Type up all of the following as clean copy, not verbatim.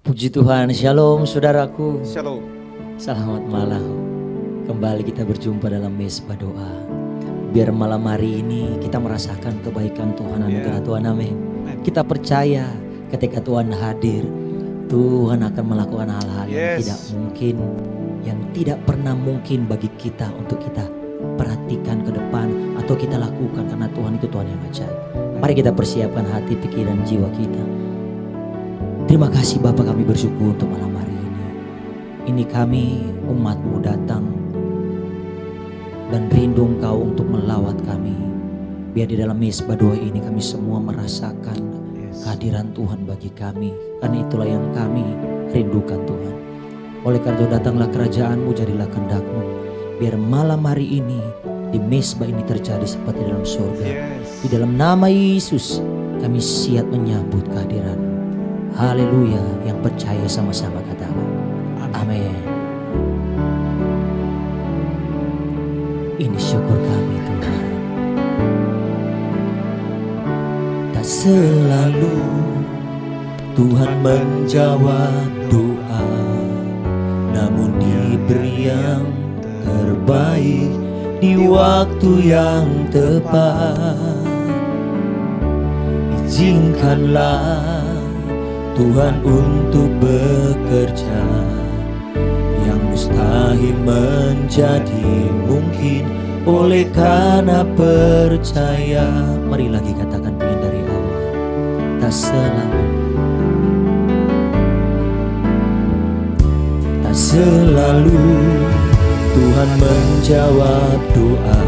Puji Tuhan, shalom saudaraku. Shalom. Selamat malam. Kembali kita berjumpa dalam Mezbah Doa. Biar malam hari ini kita merasakan kebaikan Tuhan, anugerah Tuhan, amin. Kita percaya ketika Tuhan hadir, Tuhan akan melakukan hal-hal yang tidak mungkin, yang tidak pernah mungkin bagi kita untuk kita perhatikan ke depan atau kita lakukan, karena Tuhan itu Tuhan yang ajaib. Mari kita persiapkan hati, pikiran, jiwa kita. Terima kasih Bapa, kami bersyukur untuk malam hari ini. Ini kami umat-Mu datang dan rindu Engkau untuk melawat kami. Biar di dalam Mezbah Doa ini kami semua merasakan kehadiran Tuhan bagi kami. Karena itulah yang kami rindukan Tuhan. Oleh karena datanglah kerajaan-Mu, jadilah kehendak-Mu. Biar malam hari ini di Mezbah ini terjadi seperti dalam surga. Di dalam nama Yesus kami siap menyambut kehadiran-Mu. Haleluya, yang percaya sama-sama katakan amin. Ini syukur kami Tuhan. Tak selalu Tuhan menjawab doa, namun diberi yang terbaik di waktu yang tepat. Izinkanlah Tuhan untuk bekerja, yang mustahil menjadi mungkin oleh karena percaya. Mari lagi katakan begini dari awal. Tak selalu Tuhan menjawab doa,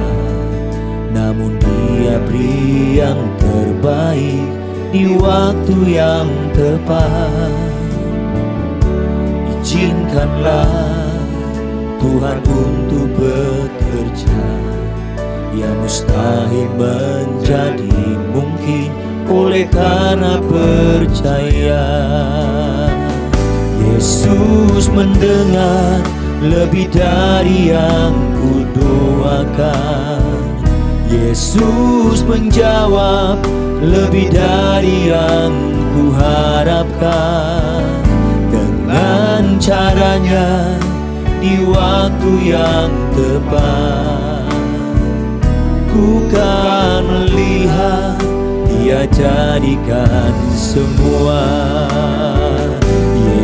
namun Dia beri yang terbaik di waktu yang tepat. Izinkanlah Tuhan untuk bekerja, yang mustahil menjadi mungkin oleh karena percaya. Yesus mendengar lebih dari yang kudoakan. Yesus menjawab lebih dari yang kuharapkan. Dengan caranya di waktu yang tepat, ku kan melihat Dia jadikan semua.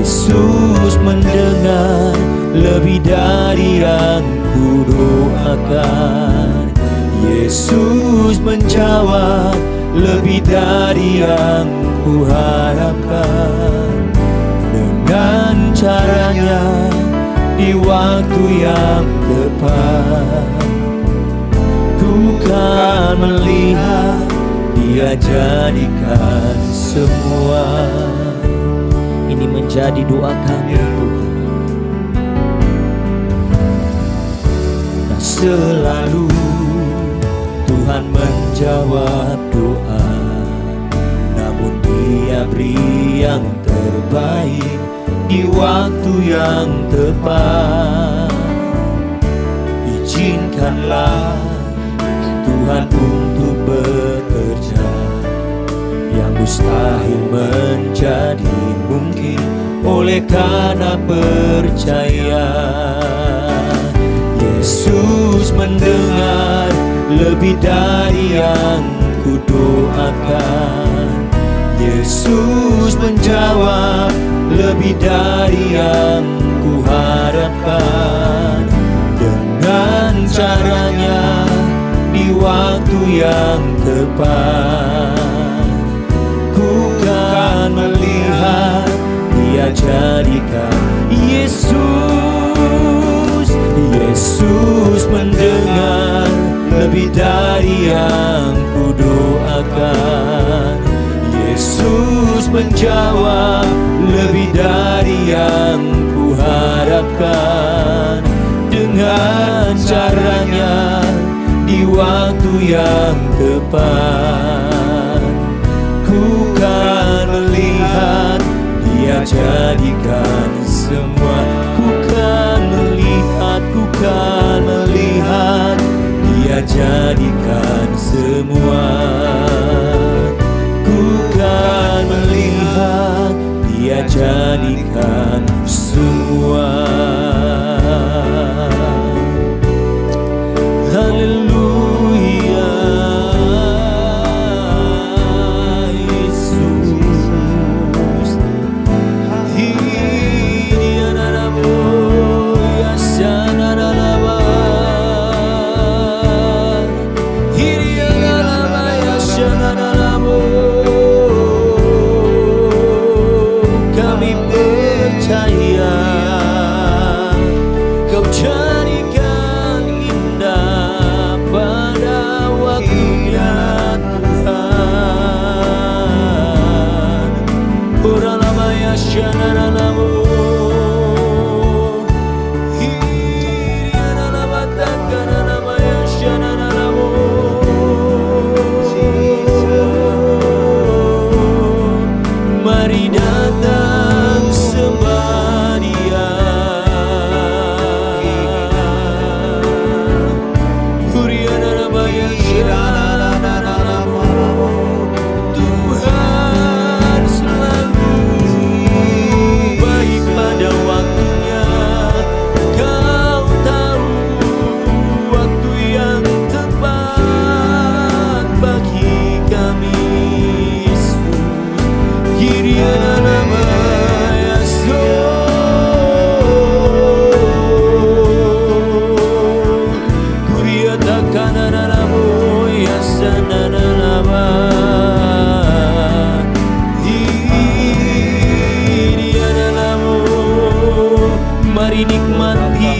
Yesus mendengar lebih dari yang kudoakan. Yesus menjawab lebih dari yang kuharapkan. Dengan caranya di waktu yang tepat, ku kan melihat Dia jadikan semua. Ini menjadi doa kami Tuhan. Tak selalu Tuhan menjawab doa, namun Dia beri yang terbaik di waktu yang tepat. Izinkanlah Tuhan untuk bekerja, yang mustahil menjadi mungkin oleh karena percaya. Yesus mendengar lebih dari yang kudoakan. Yesus menjawab lebih dari yang kuharapkan. Dengan caranya di waktu yang tepat, ku kan melihat Dia jadikan. Yesus mendengar lebih dari yang kudoakan. Yesus menjawab lebih dari yang kuharapkan. Dengan caranya di waktu yang tepat, ku kan melihat Dia jadikan semua. Ku kan melihat Dia jadikan semua. Ku kan melihat Dia jadikan jadikan semua. Haleluya Yesus. Hidianaramu yasanaralaba. Hidianaraba yasanaralamu. Kami percaya Kau jadikan indah pada waktunya Tuhan. Uralama yasanaralamu. Hidianaraba takanaraba yasanaralamu. Mari datang sembah Dia. Hurianaraba yasanaralamu. Tuhan selalu baik pada waktunya. Kau tahu waktu yang tepat bagi kami Yesus. Hidianaraba yaso. Kuriatakanaralamu yasanaralaba. Hidianaralamu. Mari nikmati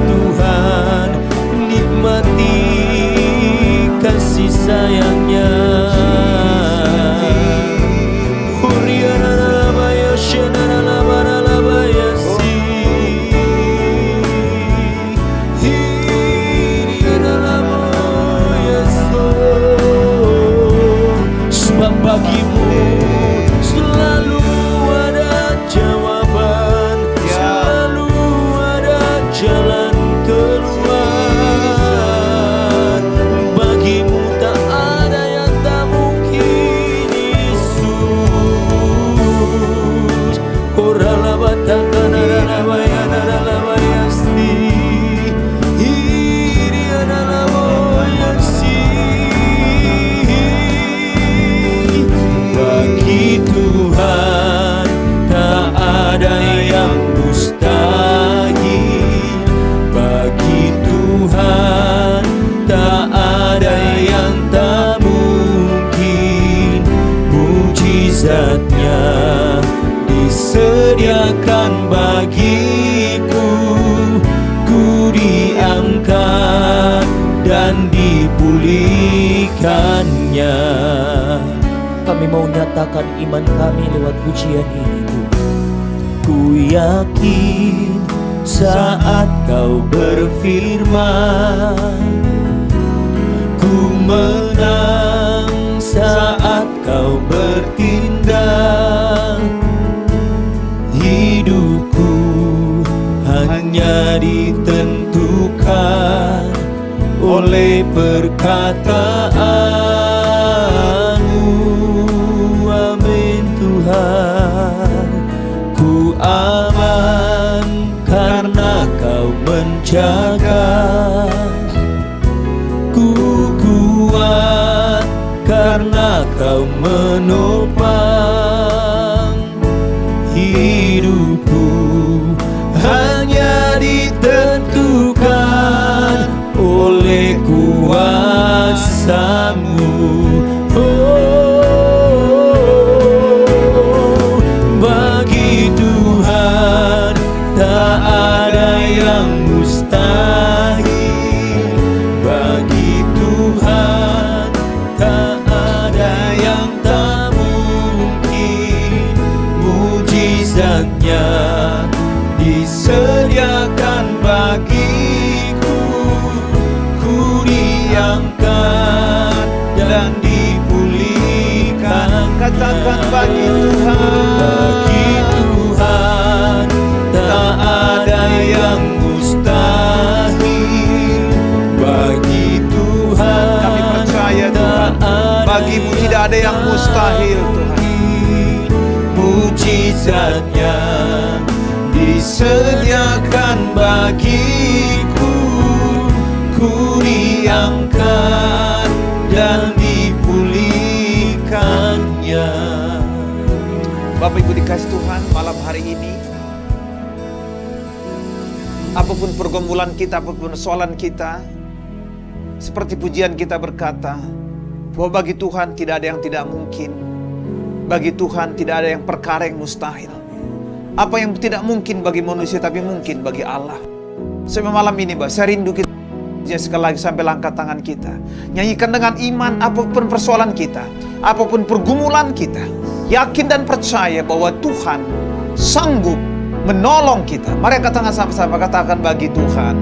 Tuhan, nikmati kasih sayangnya. Hurianaraba yasanaralaba yasi. Hidianaralamu yaso. Sebab bagimu selalu ada jawaban, selalu ada jalan keluar. Bagimu tak ada yang tak mungkin Yesus. Oralaba takanaralaba yanaralaba yasti. Hidianaralamu yasi. Bagi Tuhan tak ada yang mustahil. Bagi Tuhan tak ada yang tak mungkin. Mujizatnya disediakan bagiku. Ku diangkat dan dipulihkannya. Kami mau nyatakan iman kami lewat pujian ini Tuhan. Ku yakin saat Kau berfirman, ku menang saat Kau bertindak. Hidupku hanya ditentukan oleh perkataan-Mu. Amin Tuhan. Ku aman karena Kau menjaga. Ku kuat karena Kau menopang. Hidupku hanya ditentukan oleh kuasa-Mu. Bagi Tuhan tak ada yang mustahil. Bagi Tuhan tak ada yang tak mungkin. Mujizatnya disediakan bagiku. Ku diangkat dan dipulihkan. Katakan bagi Tuhan. Bagi Tuhan tak ada yang mustahil. Bagi Tuhan Kami percaya Tuhan, bagimu tidak ada yang mustahil Tuhan. mujizatnya disediakan bagiku, ku diangkat dan dipulihkannya. Bapak Ibu dikasih Tuhan, malam hari ini apapun pergumulan kita, apapun persoalan kita, seperti pujian kita berkata, bahwa bagi Tuhan tidak ada yang tidak mungkin. Bagi Tuhan tidak ada yang perkara yang mustahil. Apa yang tidak mungkin bagi manusia, tapi mungkin bagi Allah. Sampai malam ini, saya rindu kita sekali lagi sampai angkat tangan kita. Nyanyikan dengan iman apapun persoalan kita, apapun pergumulan kita. Yakin dan percaya bahwa Tuhan sanggup menolong kita. Mari angkat tangan sama-sama, katakan bagi Tuhan.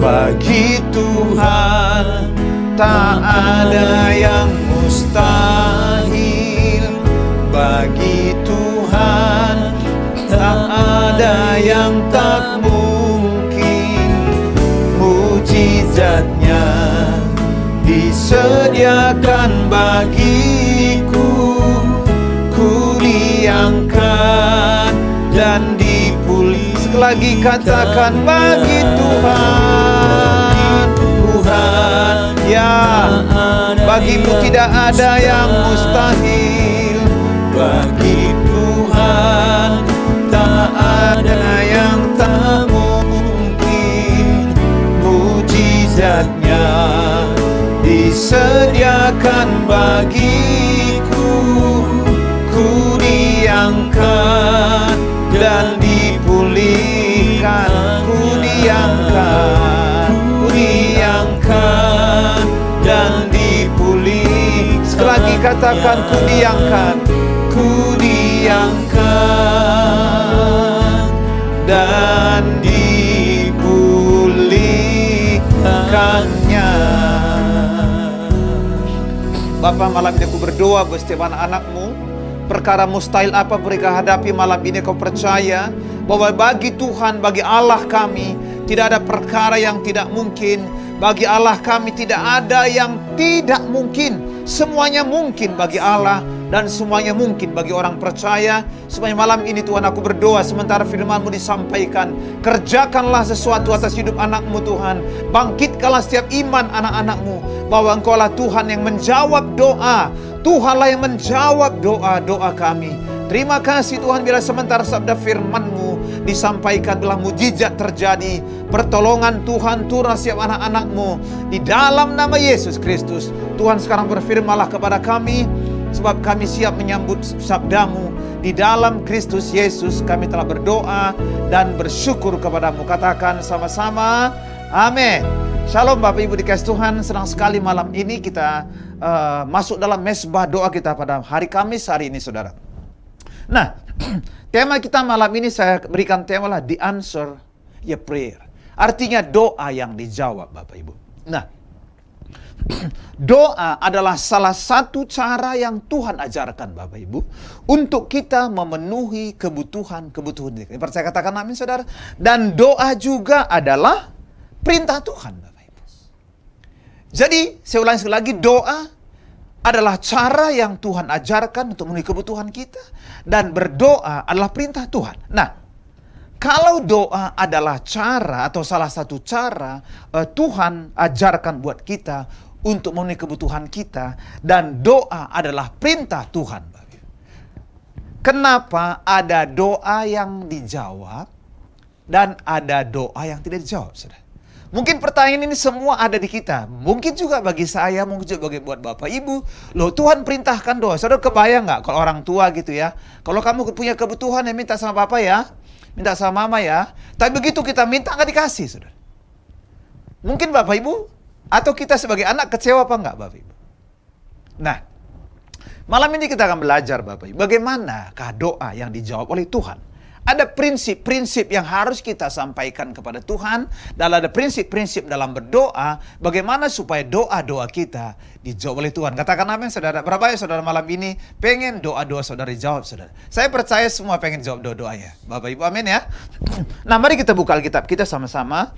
Bagi Tuhan tak ada yang mustahil. Bagi Tuhan tak ada yang tak mungkin. Mujizatnya disediakan bagiku, ku diangkat dan dipulihkan. Sekali lagi katakan bagi Tuhan. Tuhan, ya, bagimu tidak ada yang mustahil. Bagi Tuhan tak ada yang tak mungkin. Mujizatnya disediakan bagiku, ku diangkat dan dipulihkan. Ku diangkat, ku diangkat dan dipulihkan. Sekali lagi katakan ku diangkat, ku diangkat dan dipulihkannya. Bapa, malam ini aku berdoa buat setiap anak-anakmu. Perkara mustahil apa mereka hadapi malam ini, kau percaya bahwa bagi Tuhan, bagi Allah kami tidak ada perkara yang tidak mungkin. Bagi Allah kami tidak ada yang tidak mungkin. Semuanya mungkin bagi Allah dan semuanya mungkin bagi orang percaya. Semuanya malam ini Tuhan aku berdoa sementara firman-Mu disampaikan. Kerjakanlah sesuatu atas hidup anak-Mu Tuhan. Bangkitkanlah setiap iman anak-anak-Mu bahwa Engkau-lah Tuhan yang menjawab doa. Tuhanlah yang menjawab doa-doa kami. Terima kasih Tuhan bila sementara sabda firman-Mu disampaikan telah mujizat terjadi. Pertolongan Tuhan turun setiap anak-anak-Mu. Di dalam nama Yesus Kristus. Tuhan sekarang berfirmanlah kepada kami. Sebab kami siap menyambut sabda-Mu. Di dalam Kristus Yesus kami telah berdoa dan bersyukur kepada-Mu. Katakan sama-sama. Amin. Shalom Bapak Ibu dikasih Tuhan. Senang sekali malam ini kita masuk dalam mesbah doa kita pada hari Kamis hari ini saudara. Nah, tema kita malam ini saya berikan tema lah The Answer Your Prayer. Artinya doa yang dijawab Bapak Ibu. Nah, doa adalah salah satu cara yang Tuhan ajarkan Bapak Ibu untuk kita memenuhi kebutuhan-kebutuhan kita. Percaya katakan amin saudara. Dan doa juga adalah perintah Tuhan Bapak Ibu. Jadi saya ulangi sekali lagi, doa adalah cara yang Tuhan ajarkan untuk memenuhi kebutuhan kita. Dan berdoa adalah perintah Tuhan. Nah, kalau doa adalah cara atau salah satu cara Tuhan ajarkan buat kita untuk memenuhi kebutuhan kita. Dan doa adalah perintah Tuhan. Kenapa ada doa yang dijawab dan ada doa yang tidak dijawab, saudara? Mungkin pertanyaan ini semua ada di kita. Mungkin juga bagi saya, mungkin juga bagi buat Bapak Ibu. Loh, Tuhan perintahkan doa. Saudara kebayang nggak kalau orang tua gitu ya? Kalau kamu punya kebutuhan ya minta sama Bapak ya. Minta sama Mama ya. Tapi begitu kita minta nggak dikasih, saudara. Mungkin Bapak Ibu atau kita sebagai anak kecewa apa nggak Bapak Ibu? Nah, malam ini kita akan belajar Bapak Ibu. Bagaimanakah doa yang dijawab oleh Tuhan? Ada prinsip-prinsip yang harus kita sampaikan kepada Tuhan. Dan ada prinsip-prinsip dalam berdoa. Bagaimana supaya doa-doa kita dijawab oleh Tuhan. Katakan amin saudara. Berapa ya saudara malam ini pengen doa-doa saudara dijawab saudara. Saya percaya semua pengen jawab doa-doanya. Bapak Ibu amin ya. Nah mari kita buka Alkitab kita sama-sama.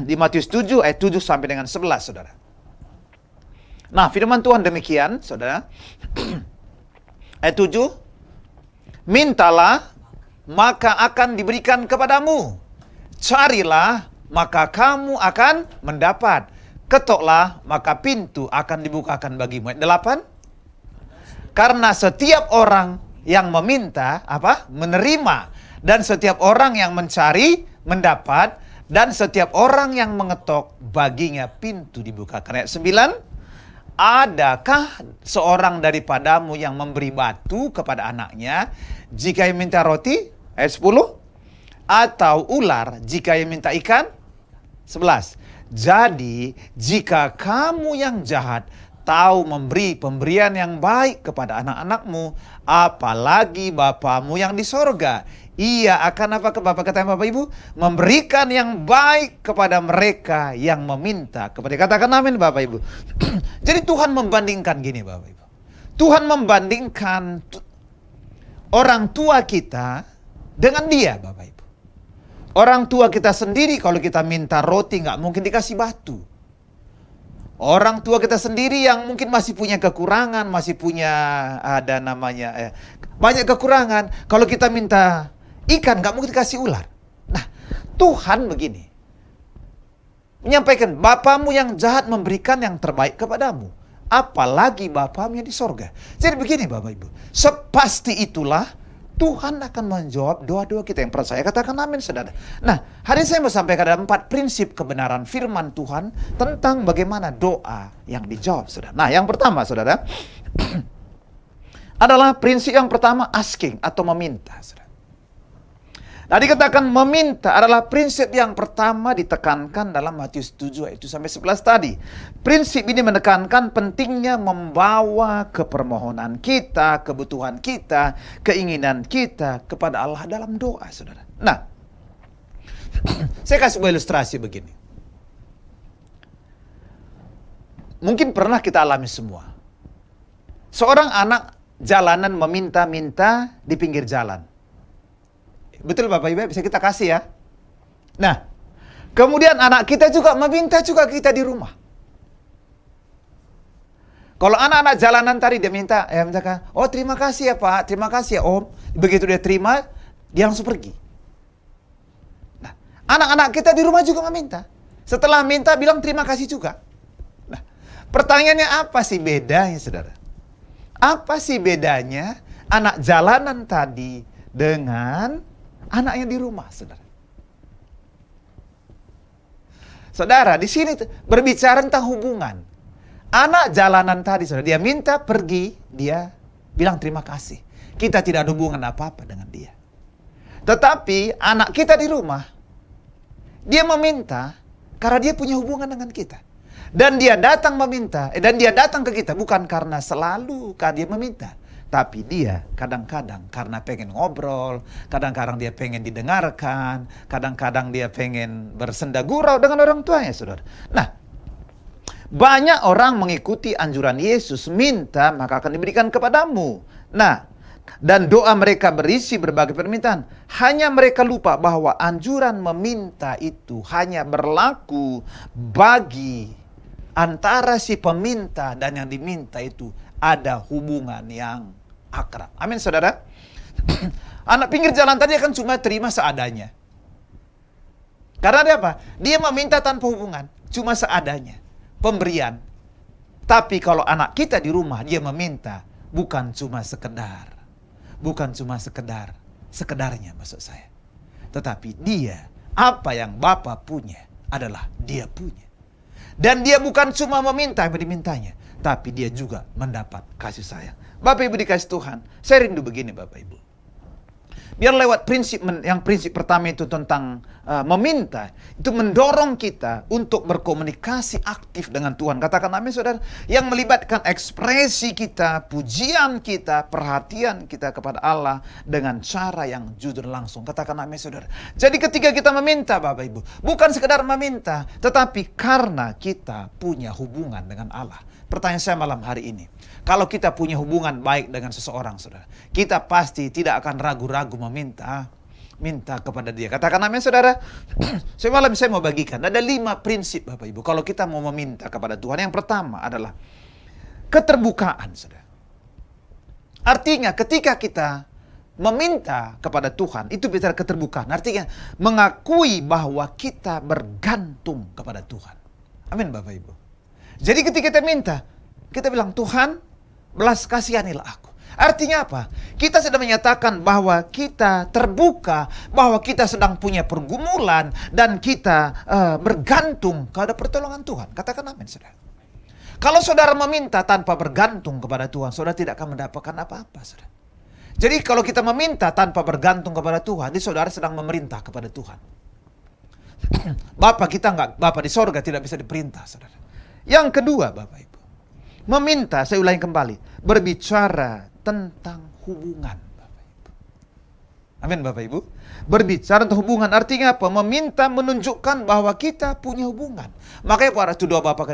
Di Matius 7 ayat 7 sampai dengan 11 saudara. Nah firman Tuhan demikian saudara. Ayat 7. Mintalah, maka akan diberikan kepadamu. Carilah, maka kamu akan mendapat. Ketoklah, maka pintu akan dibukakan bagimu. Ayat 8. Karena setiap orang yang meminta, menerima. Dan setiap orang yang mencari, mendapat. Dan setiap orang yang mengetok, baginya pintu dibukakan. Ayat 9. Adakah seorang daripadamu yang memberi batu kepada anaknya jika ia minta roti? Ayat 10. Atau ular jika ia minta ikan? 11. Jadi jika kamu yang jahat tahu memberi pemberian yang baik kepada anak-anakmu, apalagi Bapamu yang di sorga, ia akan kata Bapak Ibu? Memberikan yang baik kepada mereka yang meminta kepada. Katakan amin Bapak Ibu. Jadi Tuhan membandingkan gini Bapak Ibu. Tuhan membandingkan orang tua kita dengan dia Bapak Ibu. Orang tua kita sendiri kalau kita minta roti nggak mungkin dikasih batu. Orang tua kita sendiri yang mungkin masih punya kekurangan, masih punya banyak kekurangan. Kalau kita minta ikan nggak mungkin dikasih ular. Nah, Tuhan begini menyampaikan, Bapamu yang jahat memberikan yang terbaik kepadamu, apalagi Bapamu yang di sorga. Jadi begini Bapak Ibu, sepasti itulah Tuhan akan menjawab doa-doa kita yang percaya. Katakan amin saudara. Nah, hari ini saya mau sampaikan ada 4 prinsip kebenaran firman Tuhan tentang bagaimana doa yang dijawab saudara. Nah, yang pertama saudara adalah prinsip yang pertama, asking atau meminta saudara. Tadi katakan meminta adalah prinsip yang pertama ditekankan dalam Matius 7 ayat 1 sampai 11 tadi. Prinsip ini menekankan pentingnya membawa kepermohonan kita, kebutuhan kita, keinginan kita kepada Allah dalam doa, saudara. Nah, saya kasih sebuah ilustrasi begini. Mungkin pernah kita alami semua. Seorang anak jalanan meminta-minta di pinggir jalan. Betul Bapak Ibu, bisa kita kasih ya. Nah, kemudian anak kita juga meminta juga kita di rumah. Kalau anak-anak jalanan tadi dia minta, misalkan, oh terima kasih ya Pak, terima kasih ya Om. Begitu dia terima, dia langsung pergi. Nah, anak-anak kita di rumah juga meminta. Setelah minta bilang terima kasih juga. Nah, pertanyaannya apa sih bedanya saudara? Apa sih bedanya anak jalanan tadi dengan anaknya di rumah, saudara? Saudara, di sini berbicara tentang hubungan. Anak jalanan tadi, saudara, dia minta pergi, dia bilang terima kasih. Kita tidak ada hubungan apa-apa dengan dia. Tetapi anak kita di rumah, dia meminta karena dia punya hubungan dengan kita. Dan dia datang meminta, dan dia datang ke kita bukan karena selalu dia meminta. Tapi dia kadang-kadang karena pengen ngobrol, kadang-kadang dia pengen didengarkan, kadang-kadang dia pengen bersenda gurau dengan orang tuanya, saudara. Nah, banyak orang mengikuti anjuran Yesus, minta maka akan diberikan kepadamu. Nah, dan doa mereka berisi berbagai permintaan. Hanya mereka lupa bahwa anjuran meminta itu hanya berlaku bagi antara si peminta dan yang diminta itu ada hubungan yang akrab. Amin saudara. Anak pinggir jalan tadi akan cuma terima seadanya. Karena dia apa? Dia meminta tanpa hubungan, cuma seadanya, pemberian. Tapi kalau anak kita di rumah dia meminta bukan cuma sekedar, bukan cuma sekedarnya maksud saya. Tetapi dia, apa yang Bapa punya adalah dia punya. Dan dia bukan cuma meminta yang dimintanya, tapi dia juga mendapat kasih sayang. Bapak Ibu dikasih Tuhan, saya rindu begini Bapak Ibu. Biar lewat prinsip pertama itu tentang meminta, itu mendorong kita untuk berkomunikasi aktif dengan Tuhan. Katakan amin saudara. Yang melibatkan ekspresi kita, pujian kita, perhatian kita kepada Allah dengan cara yang jujur langsung. Katakan amin saudara. Jadi ketika kita meminta Bapak Ibu, bukan sekedar meminta, tetapi karena kita punya hubungan dengan Allah. Pertanyaan saya malam hari ini, kalau kita punya hubungan baik dengan seseorang, saudara, kita pasti tidak akan ragu-ragu minta kepada dia. Katakan amin, saudara. Semalam saya mau bagikan, ada 5 prinsip, Bapak Ibu, kalau kita mau meminta kepada Tuhan. Yang pertama adalah keterbukaan, saudara. Artinya ketika kita meminta kepada Tuhan itu bicara keterbukaan. Artinya mengakui bahwa kita bergantung kepada Tuhan. Amin Bapak Ibu. Jadi ketika kita minta, kita bilang, Tuhan, belas kasihanilah aku. Artinya apa? Kita sedang menyatakan bahwa kita terbuka, bahwa kita sedang punya pergumulan, dan kita bergantung kepada pertolongan Tuhan. Katakan amin, saudara. Kalau saudara meminta tanpa bergantung kepada Tuhan, saudara tidak akan mendapatkan apa-apa, saudara. Jadi kalau kita meminta tanpa bergantung kepada Tuhan, saudara sedang memerintah kepada Tuhan. Bapa kita enggak, Bapa di sorga tidak bisa diperintah, saudara. Yang kedua, Bapak Ibu, meminta, saya ulangi kembali, berbicara tentang hubungan, Bapak Ibu. Amin Bapak Ibu. Berbicara tentang hubungan artinya apa? Meminta menunjukkan bahwa kita punya hubungan. Makanya pada doa Bapa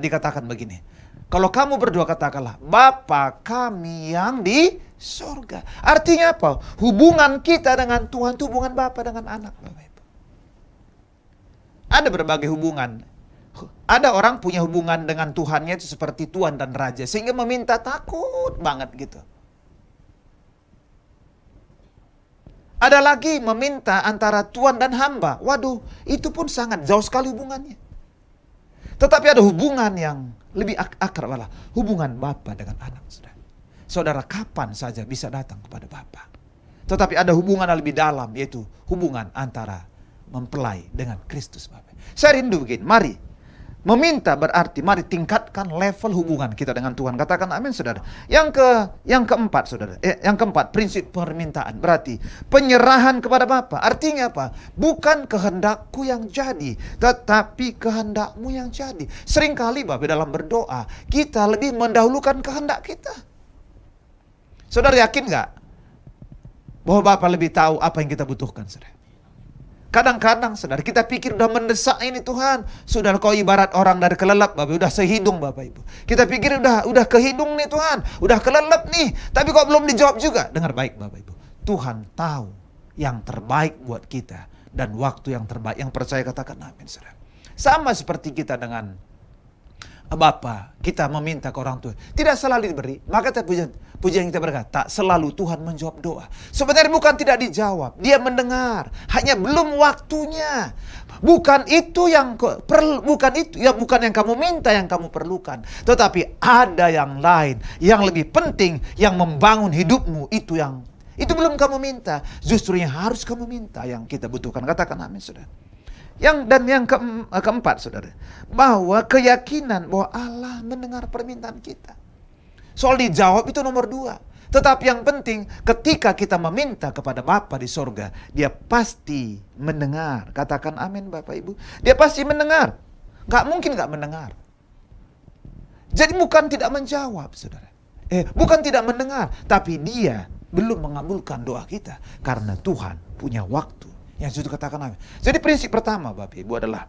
dikatakan begini. Kalau kamu berdoa katakanlah, Bapa kami yang di sorga. Artinya apa? Hubungan kita dengan Tuhan itu hubungan Bapa dengan anak, Bapak Ibu. Ada berbagai hubungan. Ada orang punya hubungan dengan Tuhannya itu seperti Tuhan dan Raja. Sehingga meminta takut banget gitu. Ada lagi meminta antara Tuhan dan hamba. Waduh, itu pun sangat jauh sekali hubungannya. Tetapi ada hubungan yang lebih akrab adalah hubungan Bapa dengan anak. Saudara kapan saja bisa datang kepada Bapa. Tetapi ada hubungan yang lebih dalam, yaitu hubungan antara mempelai dengan Kristus, Bapak. Saya rindu begini, mari. Meminta berarti mari tingkatkan level hubungan kita dengan Tuhan. Katakan amin, saudara. Yang keempat, saudara. Yang keempat, prinsip permintaan. Berarti penyerahan kepada Bapa. Artinya apa? Bukan kehendakku yang jadi, tetapi kehendakmu yang jadi. Seringkali Bapak dalam berdoa, kita lebih mendahulukan kehendak kita. Saudara yakin nggak? Bahwa Bapa lebih tahu apa yang kita butuhkan, saudara. Kadang-kadang, saudara, kita pikir udah mendesak ini Tuhan. Sudah kau ibarat orang dari kelelep, Bapak. Udah sehidung, Bapak Ibu. Kita pikir udah kehidung nih Tuhan. Udah kelelep nih. Tapi kok belum dijawab juga. Dengar baik, Bapak Ibu. Tuhan tahu yang terbaik buat kita. Dan waktu yang terbaik. Yang percaya katakan amin, saudara. Sama seperti kita dengan Bapa, kita meminta ke orang tua. Tidak selalu diberi. Maka pujian kita berkata, tak selalu Tuhan menjawab doa. Sebenarnya bukan tidak dijawab. Dia mendengar. Hanya belum waktunya. Bukan itu yang bukan yang kamu minta, yang kamu perlukan. Tetapi ada yang lain, yang lebih penting, yang membangun hidupmu. Itu belum kamu minta. Justru yang harus kamu minta, yang kita butuhkan. Katakan amin, saudara. Yang keempat, saudara, bahwa keyakinan bahwa Allah mendengar permintaan kita. Soal dijawab itu nomor 2. Tetapi yang penting ketika kita meminta kepada Bapa di sorga, Dia pasti mendengar. Katakan amin, Bapak Ibu. Dia pasti mendengar. Gak mungkin gak mendengar. Jadi bukan tidak menjawab, saudara. Bukan tidak mendengar, tapi Dia belum mengabulkan doa kita karena Tuhan punya waktu. Yang sudah katakan amin. Jadi prinsip pertama, Bapak Ibu, adalah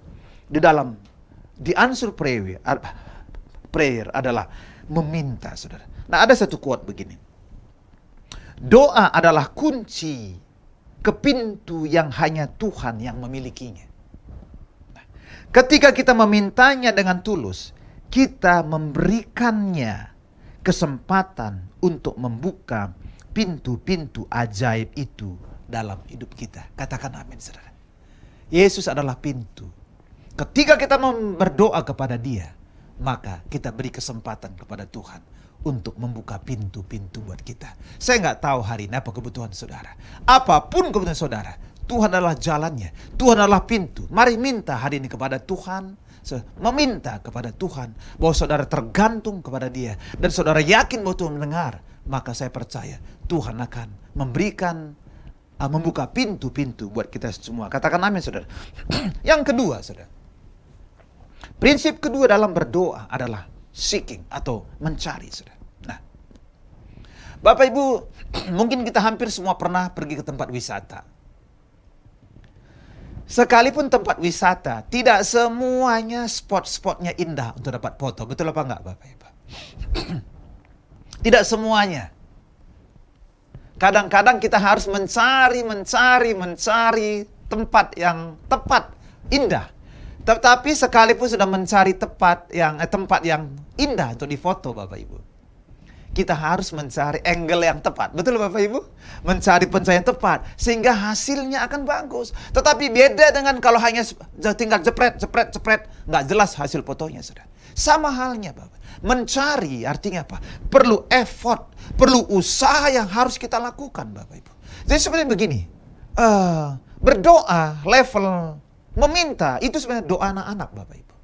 di answer prayer adalah meminta, saudara. Nah, ada satu quote begini. Doa adalah kunci ke pintu yang hanya Tuhan yang memilikinya. Nah, ketika kita memintanya dengan tulus, kita memberikannya kesempatan untuk membuka pintu-pintu ajaib itu dalam hidup kita. Katakan amin, saudara. Yesus adalah pintu. Ketika kita berdoa kepada Dia, maka kita beri kesempatan kepada Tuhan untuk membuka pintu-pintu buat kita. Saya nggak tahu hari ini apa kebutuhan saudara. Apapun kebutuhan saudara, Tuhan adalah jalannya. Tuhan adalah pintu. Mari minta hari ini kepada Tuhan. Meminta kepada Tuhan bahwa saudara tergantung kepada Dia. Dan saudara yakin bahwa Tuhan mendengar. Maka saya percaya Tuhan akan membuka pintu-pintu buat kita semua. Katakan amin, saudara. Yang kedua, saudara. Prinsip kedua dalam berdoa adalah seeking atau mencari, saudara. Nah, Bapak Ibu, mungkin kita hampir semua pernah pergi ke tempat wisata. Sekalipun tempat wisata, tidak semuanya spot-spotnya indah untuk dapat foto. Betul apa enggak, Bapak Ibu? Tidak semuanya. Kadang-kadang kita harus mencari tempat yang tepat, indah. Tetapi sekalipun sudah mencari tempat yang indah untuk difoto, Bapak Ibu, kita harus mencari angle yang tepat. Betul Bapak Ibu? Mencari pencahayaan tepat sehingga hasilnya akan bagus. Tetapi beda dengan kalau hanya tinggal jepret, nggak jelas hasil fotonya, saudara. Sama halnya Bapak. Mencari artinya apa? Perlu effort, perlu usaha yang harus kita lakukan Bapak Ibu. Jadi sebenarnya begini, berdoa level meminta itu sebenarnya doa anak-anak Bapak Ibu.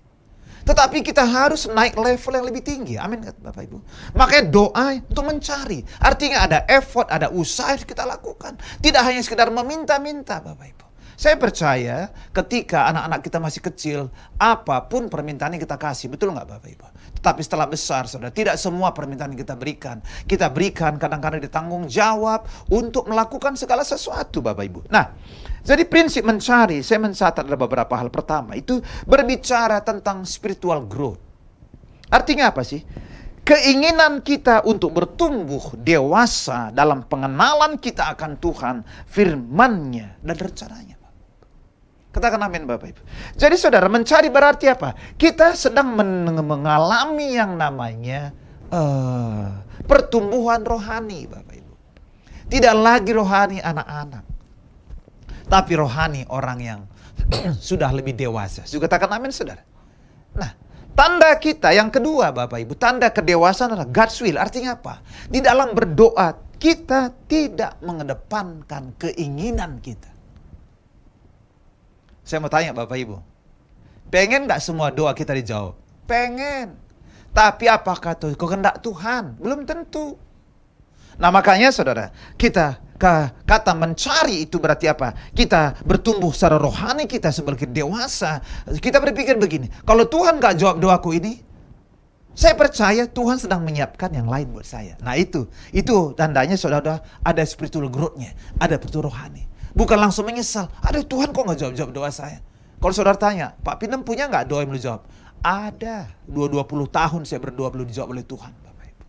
Tetapi kita harus naik level yang lebih tinggi. Amin Bapak Ibu. Makanya doa untuk mencari. Artinya ada effort, ada usaha yang kita lakukan. Tidak hanya sekedar meminta-minta Bapak Ibu. Saya percaya ketika anak-anak kita masih kecil, apapun permintaan yang kita kasih. Betul nggak Bapak Ibu? Tetapi setelah besar saudara, tidak semua permintaan yang kita berikan. Kita berikan kadang-kadang ditanggung jawab untuk melakukan segala sesuatu Bapak Ibu. Nah, jadi prinsip mencari, saya mencatat ada beberapa hal. Pertama, itu berbicara tentang spiritual growth. Artinya apa sih? Keinginan kita untuk bertumbuh dewasa dalam pengenalan kita akan Tuhan, firman-Nya, dan rencananya. Katakan amin Bapak Ibu. Jadi saudara, mencari berarti apa? Kita sedang mengalami yang namanya pertumbuhan rohani Bapak Ibu. Tidak lagi rohani anak-anak, tapi rohani orang yang sudah lebih dewasa. Juga katakan amin saudara. Nah, tanda kita yang kedua Bapak Ibu, tanda kedewasaan adalah God's will. Artinya apa? Di dalam berdoa kita tidak mengedepankan keinginan kita. Saya mau tanya Bapak Ibu, pengen gak semua doa kita dijawab? Pengen. Tapi apakah itu kehendak Tuhan? Belum tentu. Nah makanya saudara, kita kata mencari itu berarti apa? Kita bertumbuh secara rohani kita sebagai dewasa. Kita berpikir begini, kalau Tuhan gak jawab doaku ini, saya percaya Tuhan sedang menyiapkan yang lain buat saya. Nah itu tandanya saudara ada spiritual growth-nya, ada spiritual rohani. Bukan langsung menyesal, aduh Tuhan kok gak jawab doa saya. Kalau saudara tanya, Pak Pinem punya gak doa yang belum dijawab? Ada, 20 tahun saya berdoa belum dijawab oleh Tuhan Bapak Ibu.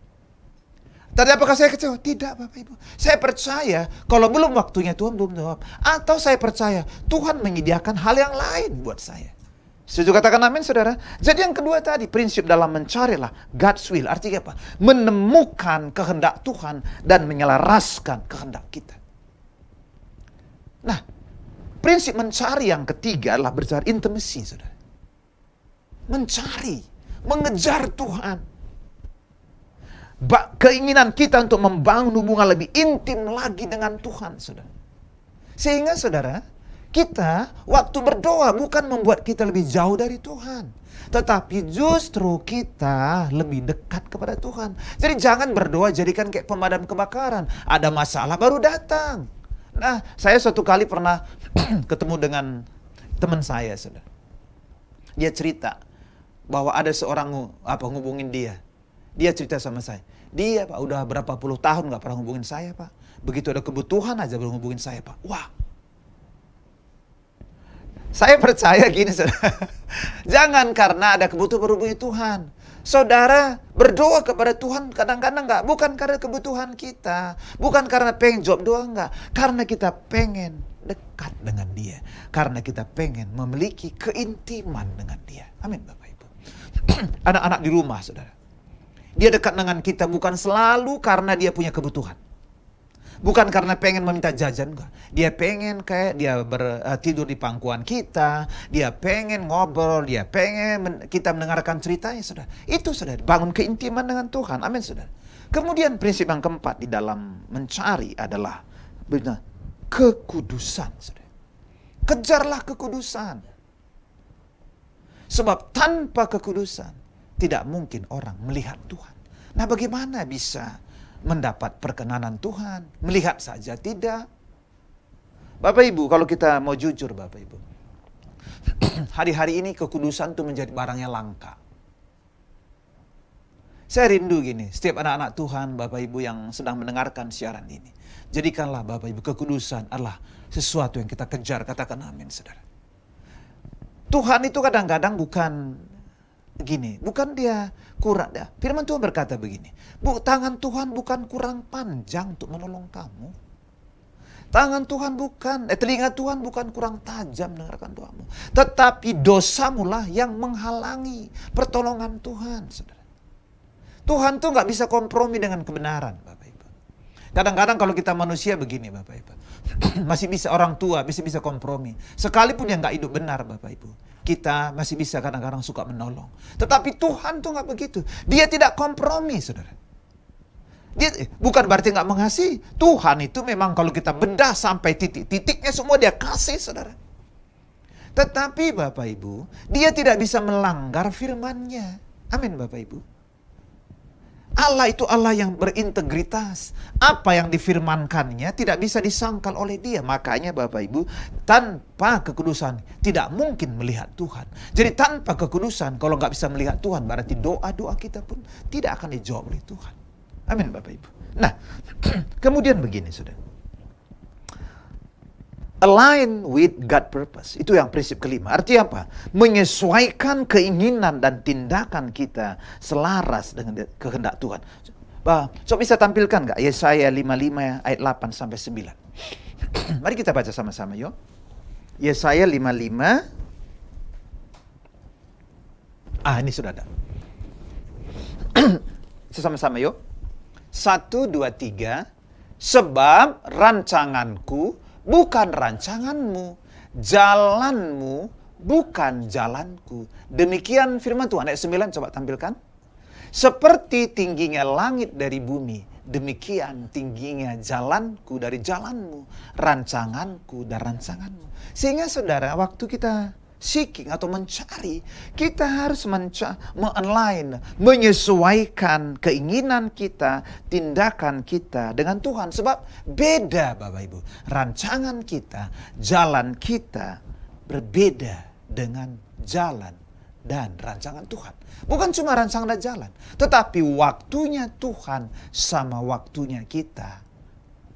Tadi apakah saya kecewa? Tidak Bapak Ibu. Saya percaya kalau belum waktunya Tuhan belum jawab. Atau saya percaya Tuhan menyediakan hal yang lain buat saya. Setuju katakan amin saudara. Jadi yang kedua tadi, prinsip dalam mencarilah God's will. Artinya apa? Menemukan kehendak Tuhan dan menyelaraskan kehendak kita. Nah, prinsip mencari yang ketiga adalah berbicara intimacy, saudara. Mencari, mengejar Tuhan. Keinginan kita untuk membangun hubungan lebih intim lagi dengan Tuhan, saudara. Sehingga, saudara, kita waktu berdoa bukan membuat kita lebih jauh dari Tuhan, tetapi justru kita lebih dekat kepada Tuhan. Jadi jangan berdoa jadikan kayak pemadam kebakaran. Ada masalah baru datang. Nah, saya suatu kali pernah ketemu dengan teman saya, saudara. Dia cerita bahwa ada seorang ngubungin dia. Dia cerita sama saya. Dia Pak udah berapa puluh tahun gak pernah hubungin saya Pak. Begitu ada kebutuhan aja baru hubungin saya Pak. Wah. Saya percaya gini saudara. Jangan karena ada kebutuhan baru hubungi Tuhan. Saudara berdoa kepada Tuhan kadang-kadang enggak. Bukan karena kebutuhan kita. Bukan karena pengen jawab doa enggak. Karena kita pengen dekat dengan dia. Karena kita pengen memiliki keintiman dengan dia. Amin Bapak Ibu. Anak-anak di rumah saudara. Dia dekat dengan kita bukan selalu karena dia punya kebutuhan. Bukan karena pengen meminta jajan enggak. Dia pengen kayak dia tidur di pangkuan kita, dia pengen ngobrol, dia pengen kita mendengarkan ceritanya, saudara. Itu saudara, bangun keintiman dengan Tuhan. Amin, saudara. Kemudian prinsip yang keempat di dalam mencari adalah benar kekudusan, saudara. Kejarlah kekudusan. Sebab tanpa kekudusan tidak mungkin orang melihat Tuhan. Nah, bagaimana bisa mendapat perkenanan Tuhan? Melihat saja tidak. Bapak Ibu, kalau kita mau jujur Bapak Ibu, hari-hari ini kekudusan itu menjadi barang yang langka. Saya rindu gini, setiap anak-anak Tuhan Bapak Ibu yang sedang mendengarkan siaran ini, jadikanlah Bapak Ibu kekudusan adalah sesuatu yang kita kejar. Katakan amin saudara. Tuhan itu kadang-kadang bukan gini, bukan dia kurang. Firman Tuhan berkata begini, tangan Tuhan bukan kurang panjang untuk menolong kamu. Tangan Tuhan bukan, telinga Tuhan bukan kurang tajam mendengarkan doamu. Tetapi dosamulah yang menghalangi pertolongan Tuhan, saudara. Tuhan tuh nggak bisa kompromi dengan kebenaran, Bapak Ibu. Kadang-kadang kalau kita manusia begini, Bapak Ibu. Masih bisa orang tua, bisa kompromi. Sekalipun yang nggak hidup benar, Bapak Ibu. Kita masih bisa kadang-kadang suka menolong. Tetapi Tuhan tuh nggak begitu. Dia tidak kompromi, saudara. Dia bukan berarti nggak mengasihi. Tuhan itu memang kalau kita bedah sampai titik-titiknya semua dia kasih, saudara. Tetapi Bapak Ibu, dia tidak bisa melanggar firman-Nya. Amin, Bapak Ibu. Allah itu Allah yang berintegritas. Apa yang difirmankannya tidak bisa disangkal oleh dia. Makanya Bapak Ibu, tanpa kekudusan tidak mungkin melihat Tuhan. Jadi tanpa kekudusan, kalau nggak bisa melihat Tuhan, berarti doa-doa kita pun tidak akan dijawab oleh Tuhan. Amin, Bapak Ibu. Nah, kemudian begini, saudara. Align with God purpose. Itu yang prinsip kelima. Artinya apa? Menyesuaikan keinginan dan tindakan kita selaras dengan kehendak Tuhan. So bisa tampilkan nggak Yesaya 55 ayat 8 sampai 9? Mari kita baca sama-sama, yuk. Yesaya 55. Ini sudah ada. Sama-sama, yuk. 1, 2, 3. Sebab rancanganku bukan rancanganmu, jalanmu bukan jalanku. Demikian firman Tuhan. Ayat 9 coba tampilkan. Seperti tingginya langit dari bumi, demikian tingginya jalanku dari jalanmu, rancanganku dan rancanganmu. Sehingga saudara, waktu kita seeking atau mencari, kita harus men-align, menyesuaikan keinginan kita, tindakan kita dengan Tuhan. Sebab beda, Bapak Ibu. Rancangan kita, jalan kita berbeda dengan jalan dan rancangan Tuhan. Bukan cuma rancangan dan jalan, tetapi waktunya Tuhan sama waktunya kita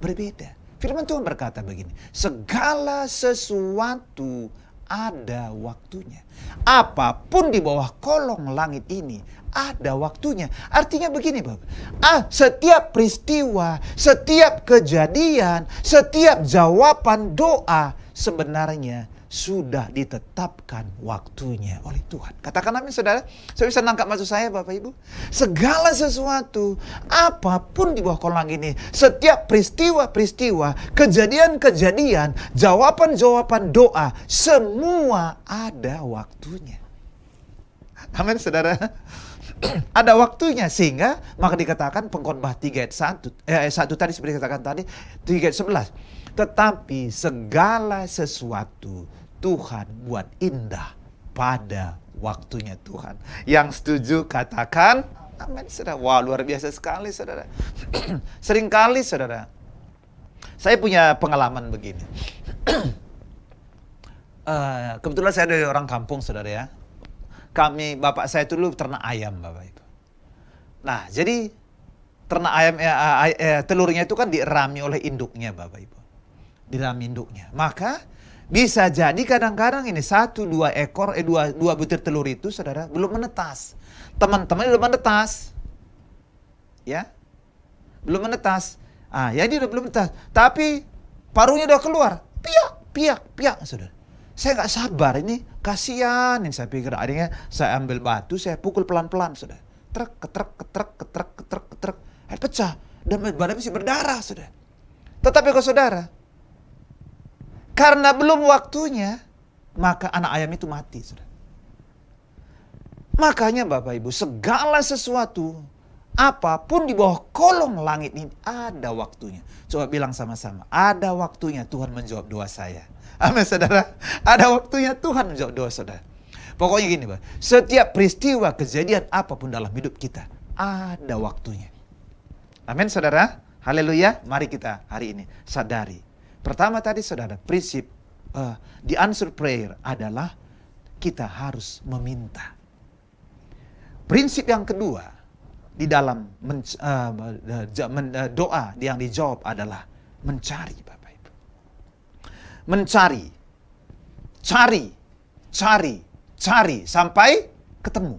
berbeda. Firman Tuhan berkata begini, segala sesuatu ada waktunya. Apapun di bawah kolong langit ini ada waktunya. Artinya begini, Bapak. Setiap peristiwa, setiap kejadian, setiap jawaban doa sebenarnya sudah ditetapkan waktunya oleh Tuhan. Katakan amin, saudara. Saya bisa nangkap maksud saya, Bapak Ibu. Segala sesuatu, apapun di bawah kolong langit ini, setiap peristiwa-peristiwa, kejadian-kejadian, jawaban-jawaban doa, semua ada waktunya. Amin, saudara. Ada waktunya, sehingga maka dikatakan Pengkhotbah 3 ayat 1 tadi seperti dikatakan tadi 3 ayat 11. Tetapi segala sesuatu Tuhan buat indah pada waktunya Tuhan. Yang setuju katakan amin, saudara. Wah, luar biasa sekali, saudara. Seringkali, saudara, saya punya pengalaman begini. Kebetulan saya dari orang kampung, saudara ya. Bapak saya dulu ternak ayam, Bapak Ibu. Nah, jadi ternak ayam, telurnya itu kan dirami oleh induknya, Bapak Ibu. Dirami induknya. Maka bisa jadi kadang-kadang ini 1-2 ekor, 2 butir telur itu, saudara, belum menetas. Teman-teman belum menetas. Ya. Belum menetas. Ya dia udah belum menetas. Tapi paruhnya udah keluar. Piak, saudara. Saya nggak sabar ini, kasihan ini, saya pikir. Akhirnya saya ambil batu, saya pukul pelan-pelan, saudara. Ketrek. Pecah. Dan badan masih berdarah, saudara. Tetapi kalau saudara, karena belum waktunya, maka anak ayam itu mati, saudara. Makanya Bapak Ibu, segala sesuatu, apapun di bawah kolong langit ini ada waktunya. Coba bilang sama-sama, ada waktunya Tuhan menjawab doa saya. Amin, saudara. Ada waktunya Tuhan menjawab doa saudara. Pokoknya gini, Pak. Setiap peristiwa, kejadian apapun dalam hidup kita, ada waktunya. Amin, saudara. Haleluya. Mari kita hari ini sadari. Pertama tadi, saudara, prinsip the answer prayer adalah kita harus meminta. Prinsip yang kedua di dalam doa yang dijawab adalah mencari, Bapak Ibu. Mencari, cari sampai ketemu.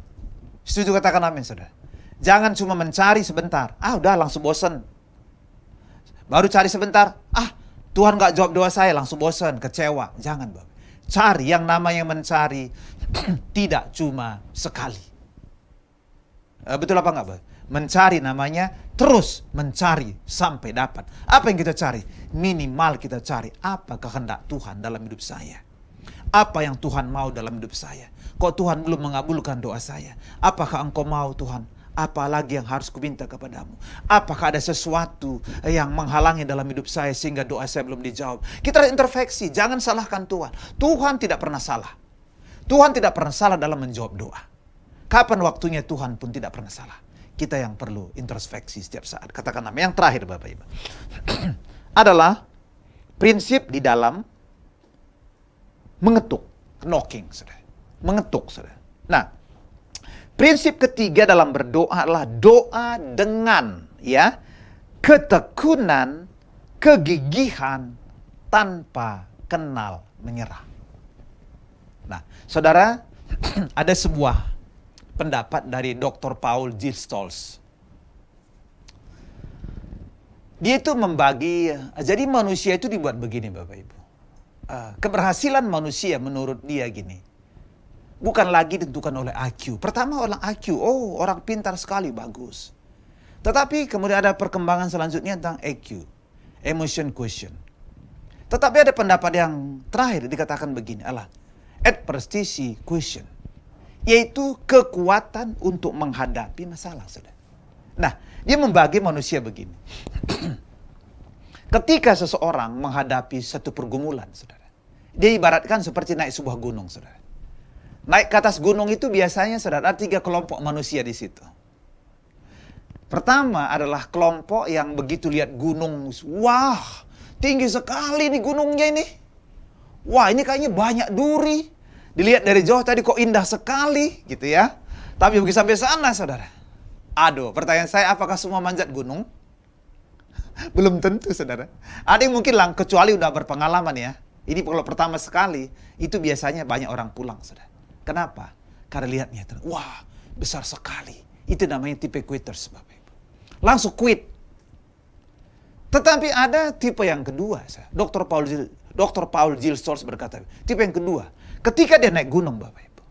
Setuju, katakan amin, saudara. Jangan cuma mencari sebentar. Udah langsung bosan. Baru cari sebentar. Tuhan gak jawab doa saya, langsung bosan, kecewa. Jangan, Bapak. Cari, yang namanya mencari tidak cuma sekali. Betul apa enggak, Bapak? Mencari namanya terus mencari sampai dapat. Apa yang kita cari? Minimal kita cari apa kehendak Tuhan dalam hidup saya. Apa yang Tuhan mau dalam hidup saya. Kok Tuhan belum mengabulkan doa saya? Apakah engkau mau Tuhan? Apalagi yang harus kuminta kepadamu? Apakah ada sesuatu yang menghalangi dalam hidup saya sehingga doa saya belum dijawab? Kita introspeksi, jangan salahkan Tuhan. Tuhan tidak pernah salah. Tuhan tidak pernah salah dalam menjawab doa. Kapan waktunya Tuhan pun tidak pernah salah. Kita yang perlu introspeksi setiap saat. Katakanlah yang terakhir Bapak Ibu. Adalah prinsip di dalam mengetuk, knocking, saudara. Mengetuk, saudara. Nah, prinsip ketiga dalam berdoa adalah doa dengan ketekunan, kegigihan, tanpa kenal menyerah. Nah, saudara, ada sebuah pendapat dari Dr. Paul G. Stolz. Dia itu membagi, jadi manusia itu dibuat begini Bapak Ibu. Keberhasilan manusia menurut dia gini. Bukan lagi ditentukan oleh IQ. Pertama orang IQ, orang pintar sekali, bagus. Tetapi kemudian ada perkembangan selanjutnya tentang EQ, emotion quotient. Tetapi ada pendapat yang terakhir dikatakan begini, adversity quotient. Yaitu kekuatan untuk menghadapi masalah, saudara. Nah, dia membagi manusia begini. Ketika seseorang menghadapi satu pergumulan, saudara, dia ibaratkan seperti naik sebuah gunung, saudara. Naik ke atas gunung itu biasanya, saudara, ada 3 kelompok manusia di situ. Pertama adalah kelompok yang begitu lihat gunung, wah, tinggi sekali nih gunungnya ini. Wah, ini kayaknya banyak duri. Dilihat dari jauh tadi kok indah sekali gitu ya. Tapi begitu sampai sana saudara. Aduh, pertanyaan saya apakah semua manjat gunung? Belum tentu saudara. Ada yang mungkin kecuali udah berpengalaman ya. Ini kalau pertama sekali, itu biasanya banyak orang pulang saudara. Kenapa? Karena lihatnya, wah besar sekali. Itu namanya tipe quitters Bapak Ibu. Langsung quit. Tetapi ada tipe yang kedua. Dr. Paul G. Stolz berkata, tipe yang kedua. Ketika dia naik gunung Bapak Ibu.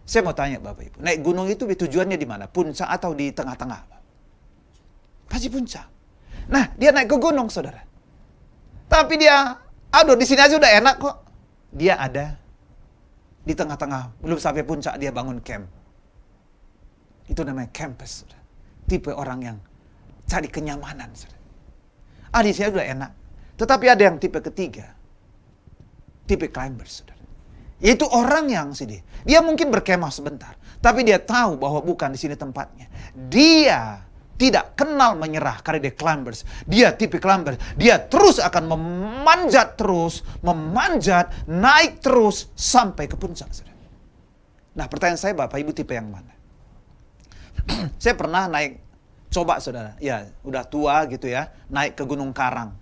Saya mau tanya Bapak Ibu. Naik gunung itu tujuannya di mana? Puncak atau di tengah-tengah? Pasti puncak. Nah dia naik ke gunung saudara. Tapi dia, di sini aja udah enak kok. Dia ada di tengah-tengah. Belum sampai puncak dia bangun camp. Itu namanya campers saudara. Tipe orang yang cari kenyamanan saudara. Di sini udah enak. Tetapi ada yang tipe ketiga. Tipe climbers saudara. Yaitu orang yang dia mungkin berkemah sebentar, tapi dia tahu bahwa bukan di sini tempatnya. Dia tidak kenal menyerah karena dia climbers. Dia tipe climbers. Dia terus akan memanjat, naik terus sampai ke puncak. Saudara. Nah, pertanyaan saya Bapak Ibu tipe yang mana? Saya pernah coba saudara, ya udah tua gitu ya, naik ke Gunung Karang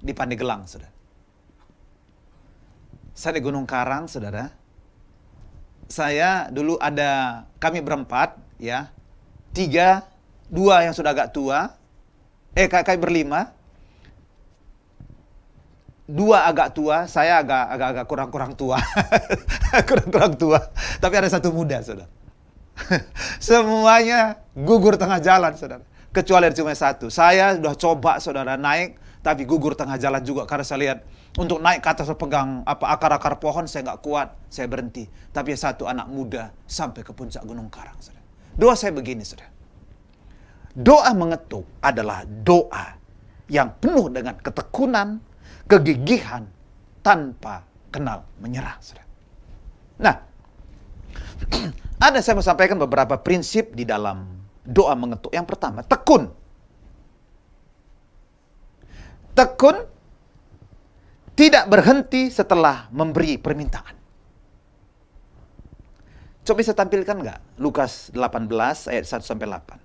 di Pandeglang, saudara. Saya di Gunung Karang, saudara. Saya dulu kami berempat, ya. 2 yang sudah agak tua. Kami berlima. 2 agak tua, saya agak kurang tua. kurang tua. Tapi ada 1 muda, saudara. Semuanya gugur tengah jalan, saudara. Kecuali ada cuma 1. Saya sudah coba, saudara, naik, tapi gugur tengah jalan juga karena saya lihat untuk naik ke atas pegang akar-akar pohon saya nggak kuat, saya berhenti. Tapi 1 anak muda sampai ke puncak Gunung Karang, saudara. Doa saya begini, saudara. Doa mengetuk adalah doa yang penuh dengan ketekunan, kegigihan, tanpa kenal menyerah, saudara. Nah, saya mau sampaikan beberapa prinsip di dalam doa mengetuk. Yang pertama, tekun. Tekun tidak berhenti setelah memberi permintaan. Coba bisa tampilkan nggak? Lukas 18 ayat 1-8.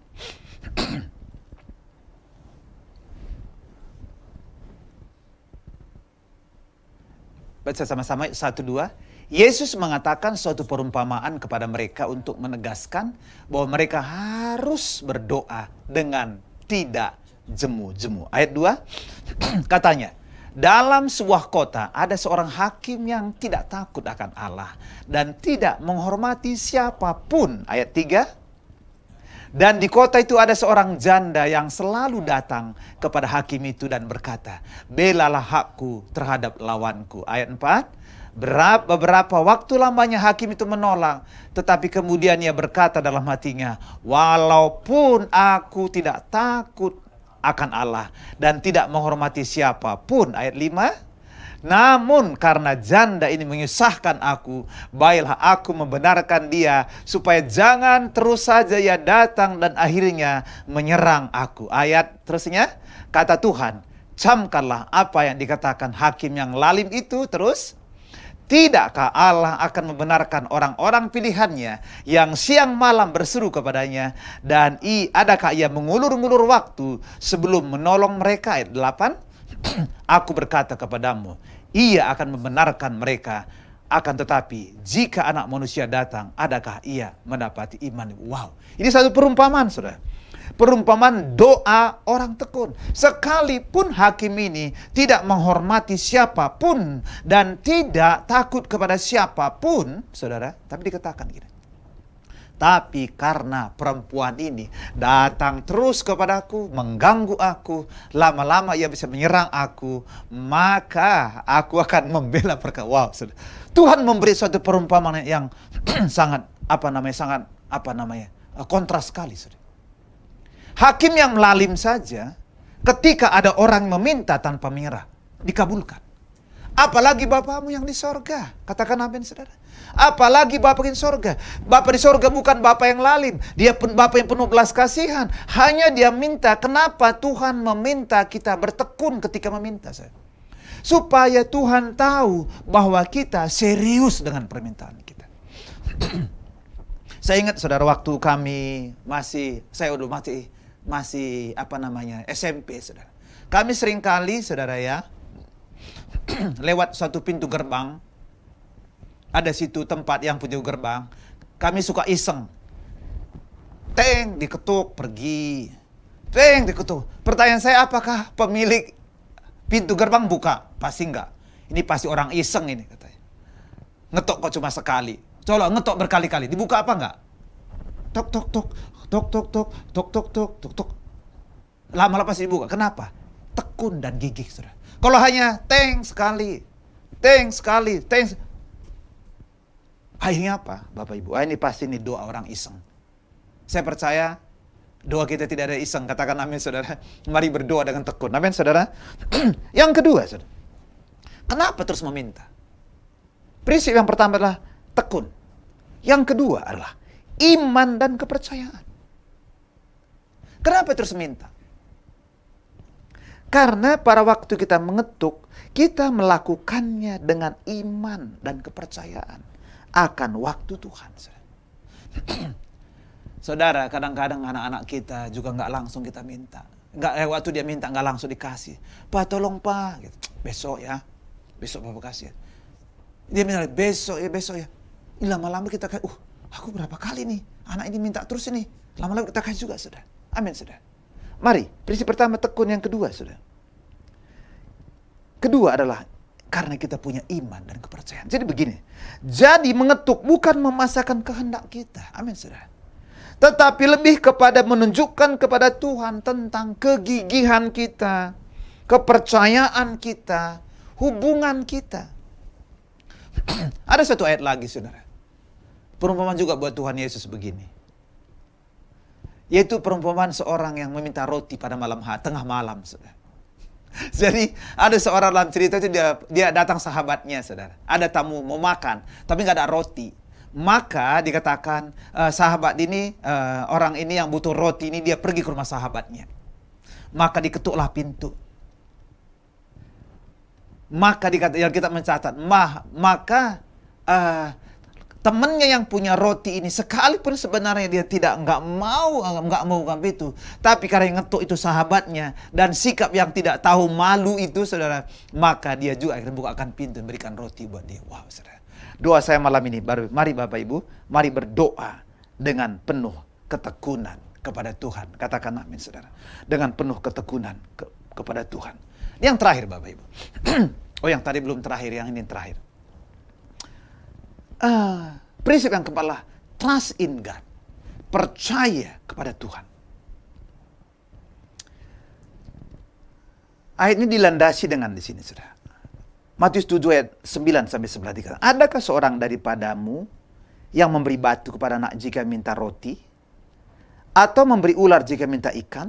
Baca sama-sama 1-2. Yesus mengatakan suatu perumpamaan kepada mereka untuk menegaskan bahwa mereka harus berdoa dengan tidak jemu-jemu. Ayat 2 katanya, dalam sebuah kota ada seorang hakim yang tidak takut akan Allah dan tidak menghormati siapapun. Ayat 3, Dan di kota itu ada seorang janda yang selalu datang kepada hakim itu dan berkata, belalah hakku terhadap lawanku. Ayat 4. Beberapa waktu lamanya hakim itu menolak, tetapi kemudian ia berkata dalam hatinya, walaupun aku tidak takut akan Allah dan tidak menghormati siapapun. Ayat 5. Namun karena janda ini menyusahkan aku, baiklah aku membenarkan dia, supaya jangan terus saja ia datang dan akhirnya menyerang aku. Ayat terusnya, kata Tuhan, camkanlah apa yang dikatakan hakim yang lalim itu. Terus, tidakkah Allah akan membenarkan orang-orang pilihannya yang siang malam berseru kepadanya, dan adakah ia mengulur-ngulur waktu sebelum menolong mereka? Ayat 8. Aku berkata kepadamu, ia akan membenarkan mereka. Akan tetapi, jika anak manusia datang, adakah ia mendapati iman? Wow, ini satu perumpamaan, saudara. Perumpamaan doa orang tekun. Sekalipun hakim ini tidak menghormati siapapun dan tidak takut kepada siapapun, saudara, tapi dikatakan gini. Tapi karena perempuan ini datang terus kepadaku, mengganggu aku, lama-lama ia bisa menyerang aku, maka aku akan membela perkara. Wow, Tuhan memberi suatu perumpamaan yang sangat kontras sekali. Hakim yang melalim saja, ketika ada orang meminta tanpa menyerah, dikabulkan. Apalagi Bapamu yang di sorga. Katakan amin, saudara. Apalagi Bapa di sorga. Bapa di sorga bukan Bapa yang lalim. Dia Bapa yang penuh belas kasihan. Hanya dia minta. Kenapa Tuhan meminta kita bertekun ketika meminta? Supaya Tuhan tahu bahwa kita serius dengan permintaan kita. Saya ingat, saudara, waktu kami masih SMP, saudara. Kami seringkali, saudara ya, lewat suatu pintu gerbang, ada situ tempat yang punya gerbang, kami suka iseng, teng diketuk, pergi, teng diketuk. Pertanyaan saya, apakah pemilik pintu gerbang buka? Pasti enggak. Ini pasti orang iseng ini, katanya. Ngetok kok cuma sekali, coba ngetok berkali-kali, dibuka apa enggak? Tok tok tok tok tok tok tok tok tok tok tok. Lama-lama pasti dibuka. Kenapa? Tekun dan gigih, saudara. Kalau hanya teng sekali, akhirnya apa, Bapak Ibu? Ini pasti ini doa orang iseng. Saya percaya doa kita tidak ada iseng. Katakan amin, saudara. Mari berdoa dengan tekun. Amin, saudara. Yang kedua, saudara, kenapa terus meminta? Prinsip yang pertama adalah tekun. Yang kedua adalah iman dan kepercayaan. Kenapa terus minta? Karena pada waktu kita mengetuk, kita melakukannya dengan iman dan kepercayaan akan waktu Tuhan. Saudara, kadang-kadang anak-anak kita juga nggak langsung kita minta. Waktu dia minta nggak langsung dikasih. Pak, tolong Pak. Gitu. Besok ya. Besok Bapak kasih ya. Dia minta besok ya. Lama-lama kita kayak, aku berapa kali nih. Anak ini minta terus ini. Lama-lama kita kasih juga, saudara. Amin, saudara. Mari, prinsip pertama tekun, yang kedua, saudara. Kedua adalah karena kita punya iman dan kepercayaan. Jadi begini, jadi mengetuk bukan memaksakan kehendak kita. Amin, saudara. Tetapi lebih kepada menunjukkan kepada Tuhan tentang kegigihan kita, kepercayaan kita, hubungan kita. Ada satu ayat lagi, saudara. Perumpamaan juga buat Tuhan Yesus begini. Yaitu perumpamaan seorang yang meminta roti pada tengah malam, saudara. Jadi ada seorang dalam cerita itu dia datang sahabatnya, saudara. Ada tamu mau makan, tapi nggak ada roti. Maka dikatakan sahabat ini, orang ini yang butuh roti ini, dia pergi ke rumah sahabatnya. Maka diketuklah pintu. Maka kita mencatat, maka temannya yang punya roti ini, sekalipun sebenarnya dia nggak mau bukan itu, tapi karena yang ngetuk itu sahabatnya dan sikap yang tidak tahu malu itu, saudara, maka dia juga akhirnya bukakan pintu memberikan roti buat dia. Wow, saudara. Doa saya malam ini, mari Bapak Ibu, mari berdoa dengan penuh ketekunan kepada Tuhan. Katakan amin, saudara. Dengan penuh ketekunan kepada Tuhan. Yang terakhir, Bapak Ibu. Yang tadi belum terakhir, yang ini terakhir. Prinsip yang keempat, trust in God. percaya kepada Tuhan. Ayat ini dilandasi dengan di sini, saudara. Matius 7 ayat 9 sampai 11 dikatakan, adakah seorang daripadamu yang memberi batu kepada anak jika minta roti, atau memberi ular jika minta ikan?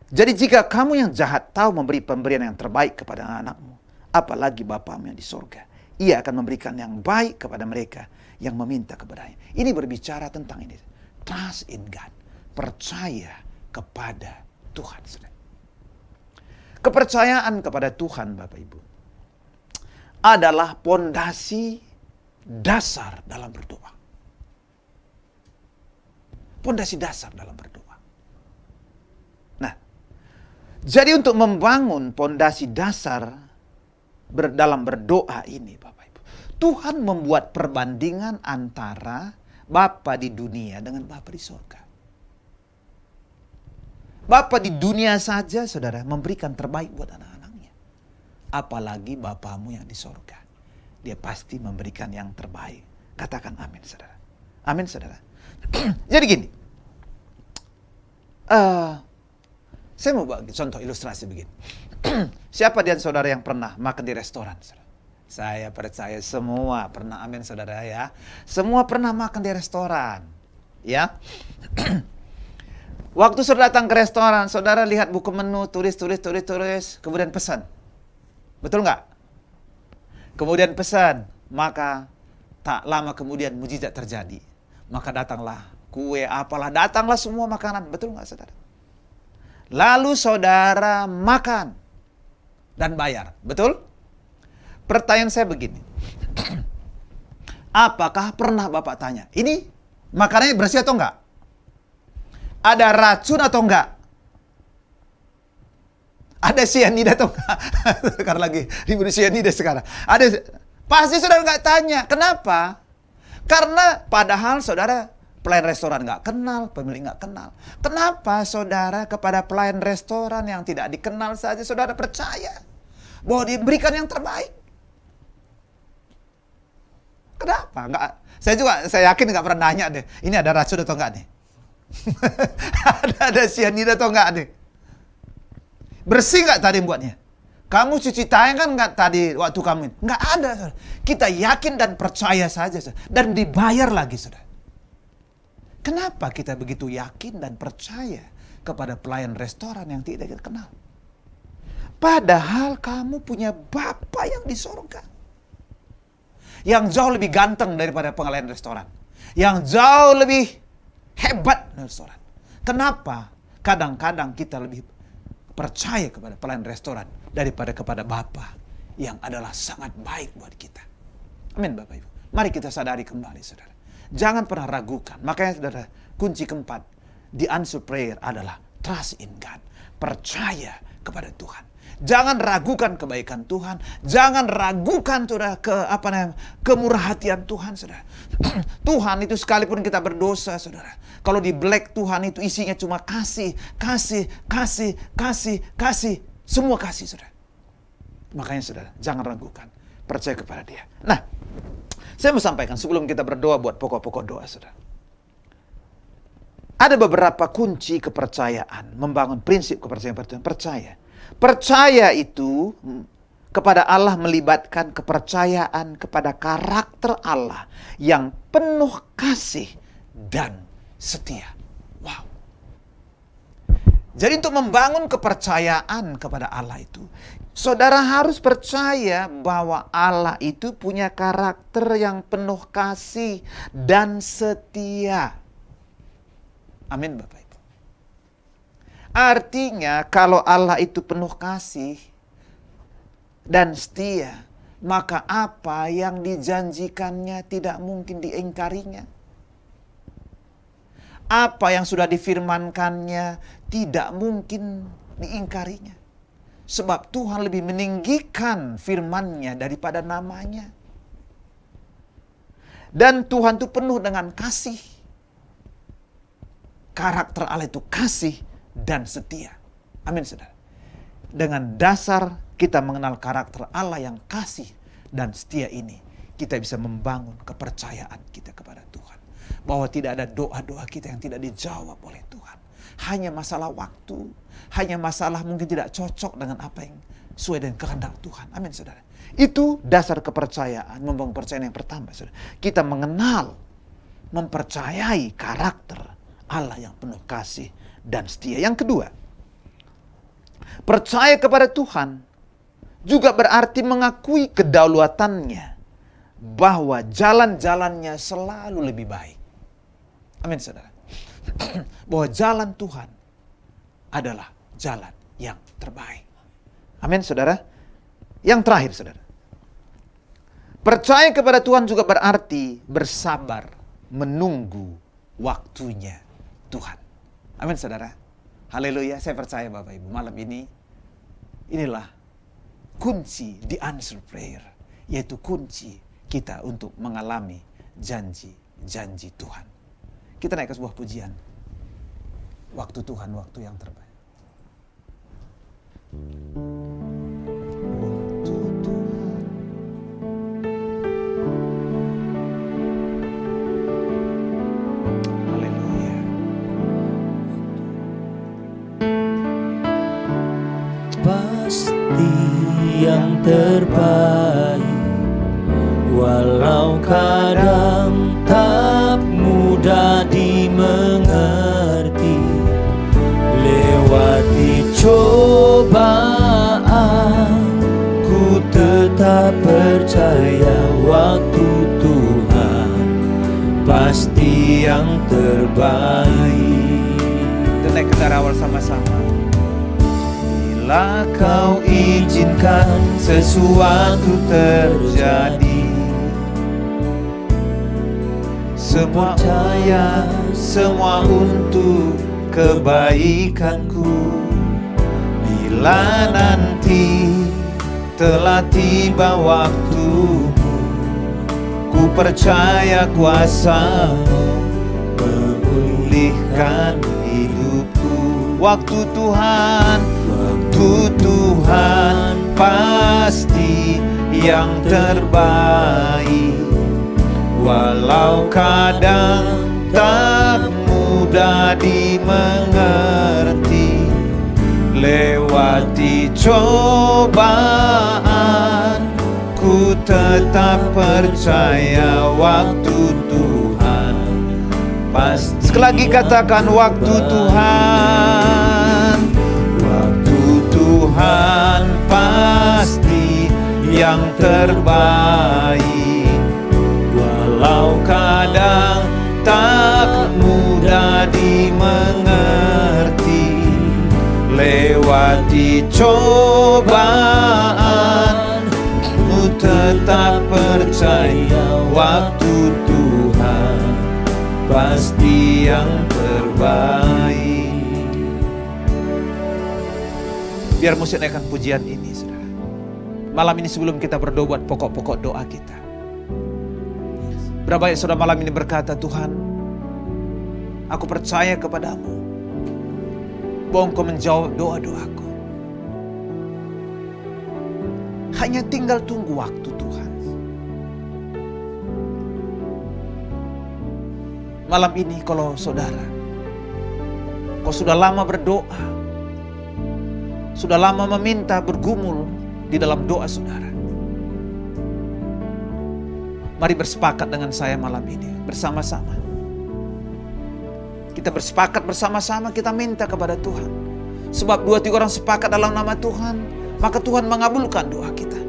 Jadi jika kamu yang jahat tahu memberi pemberian yang terbaik kepada anak-anakmu, apalagi Bapamu yang di sorga, Ia akan memberikan yang baik kepada mereka yang meminta kepadanya. Ini berbicara tentang ini. Trust in God. Percaya kepada Tuhan. Kepercayaan kepada Tuhan, Bapak Ibu, adalah pondasi dasar dalam berdoa. Pondasi dasar dalam berdoa. Nah, jadi untuk membangun pondasi dasar dalam berdoa ini, Bapak Ibu, Tuhan membuat perbandingan antara Bapa di dunia dengan Bapa di surga. Bapa di dunia saja, saudara, memberikan terbaik buat anak-anaknya. Apalagi Bapamu yang di surga. Dia pasti memberikan yang terbaik. Katakan amin, saudara. Amin, saudara. Jadi gini. Saya mau bagi contoh ilustrasi begini. Siapa di antara saudara yang pernah makan di restoran, saudara? Saya percaya semua pernah, amin, saudara ya. Semua pernah makan di restoran. Ya. Waktu saudara datang ke restoran, saudara lihat buku menu, tulis, kemudian pesan. Betul nggak? Kemudian pesan, maka tak lama kemudian mujizat terjadi. Maka datanglah kue, apalah, datanglah semua makanan. Betul nggak, saudara? Lalu saudara makan dan bayar. Betul? Pertanyaan saya begini. Apakah pernah Bapak tanya, ini makanannya bersih atau enggak? Ada racun atau enggak? Ada cyanida atau enggak? Karena lagi ribut cyanida sekarang. Pasti saudara enggak tanya. Kenapa? Karena padahal saudara pelayan restoran enggak kenal, pemilik enggak kenal. Kenapa saudara kepada pelayan restoran yang tidak dikenal saja saudara percaya bahwa diberikan yang terbaik? Kenapa? Enggak. Saya yakin enggak pernah nanya deh. Ini ada racun atau enggak nih? ada cyanida atau enggak nih? Bersih enggak tadi buatnya? Kamu cuci tangan kan enggak tadi waktu kamu? Enggak ada, saudara. Kita yakin dan percaya saja, saudara. Dan dibayar lagi, saudara. Kenapa kita begitu yakin dan percaya kepada pelayan restoran yang tidak kita kenal? Padahal kamu punya Bapa yang di sorga, yang jauh lebih ganteng daripada pelayan restoran, yang jauh lebih hebat restoran. Kenapa kadang-kadang kita lebih percaya kepada pelayan restoran daripada kepada Bapa yang adalah sangat baik buat kita? Amin, Bapak Ibu. Mari kita sadari kembali, saudara. Jangan pernah ragukan. Makanya, saudara, kunci keempat di answer prayer adalah trust in God. Percaya kepada Tuhan. Jangan ragukan kebaikan Tuhan. Jangan ragukan, saudara, kemurahatian Tuhan, saudara. Tuhan itu sekalipun kita berdosa, saudara, kalau di black Tuhan itu isinya cuma kasih. Semua kasih, saudara. Makanya, saudara, jangan ragukan. Percaya kepada Dia. Nah, saya mau sampaikan sebelum kita berdoa buat pokok-pokok doa, saudara. Ada beberapa kunci kepercayaan, membangun prinsip kepercayaan pada Tuhan. Percaya itu kepada Allah melibatkan kepercayaan kepada karakter Allah yang penuh kasih dan setia. Wow. Jadi untuk membangun kepercayaan kepada Allah itu, saudara harus percaya bahwa Allah itu punya karakter yang penuh kasih dan setia. Amin, Bapak Ibu. Artinya kalau Allah itu penuh kasih dan setia, maka apa yang dijanjikannya tidak mungkin diingkarinya. Apa yang sudah difirmankannya tidak mungkin diingkarinya. Sebab Tuhan lebih meninggikan firman-Nya daripada namanya. Dan Tuhan itu penuh dengan kasih. Karakter Allah itu kasih dan setia. Amin, saudara. Dengan dasar kita mengenal karakter Allah yang kasih dan setia ini, kita bisa membangun kepercayaan kita kepada Tuhan. bahwa tidak ada doa-doa kita yang tidak dijawab oleh Tuhan. Hanya masalah waktu, hanya masalah mungkin tidak cocok dengan apa yang sesuai dengan kehendak Tuhan. Amin, saudara. Itu dasar kepercayaan, membangun kepercayaan yang pertama, saudara. Kita mengenal, mempercayai karakter Allah yang penuh kasih dan setia. Yang kedua, percaya kepada Tuhan juga berarti mengakui kedaulatannya, bahwa jalan-jalannya selalu lebih baik. Amin, saudara. Bahwa jalan Tuhan adalah jalan yang terbaik. Amin, saudara. Yang terakhir, saudara, percaya kepada Tuhan juga berarti bersabar menunggu waktunya Tuhan. Amin, saudara. Haleluya. Saya percaya Bapak Ibu, malam ini inilah kunci the answer prayer, yaitu kunci kita untuk mengalami janji-janji Tuhan. Kita naik ke sebuah pujian. Waktu Tuhan, waktu yang terbaik. Waktu Tuhan. Haleluya. Pasti yang terbaik, walau kadang tak mudah dimengerti. Lewati cobaan, ku tetap percaya waktu Tuhan pasti yang terbaik. Kita naik ke awal sama-sama. Bila kau izinkan sesuatu terjadi, semua percaya, semua untuk kebaikanku. Bila nanti telah tiba waktumu, ku percaya kuasa-Mu memulihkan hidupku. Waktu Tuhan, waktu Tuhan pasti yang terbaik. Walau kadang tak mudah dimengerti, lewati cobaan, ku tetap percaya waktu Tuhan pasti. Sekali lagi katakan waktu Tuhan, waktu Tuhan pasti yang terbaik. Walau kadang tak mudah dimengerti, lewati cobaan, ku tetap percaya waktu Tuhan pasti yang terbaik. Biar musik naikkan pujian ini, saudara. Malam ini sebelum kita berdoa buat pokok-pokok doa kita, berapa banyak saudara malam ini berkata, Tuhan, aku percaya kepadamu bahwa Engkau menjawab doa-doaku. Hanya tinggal tunggu waktu Tuhan. Malam ini kalau saudara, kau sudah lama berdoa, sudah lama meminta, bergumul di dalam doa saudara, mari bersepakat dengan saya malam ini bersama-sama. Kita bersepakat bersama-sama, kita minta kepada Tuhan. Sebab 2-3 orang sepakat dalam nama Tuhan, maka Tuhan mengabulkan doa kita.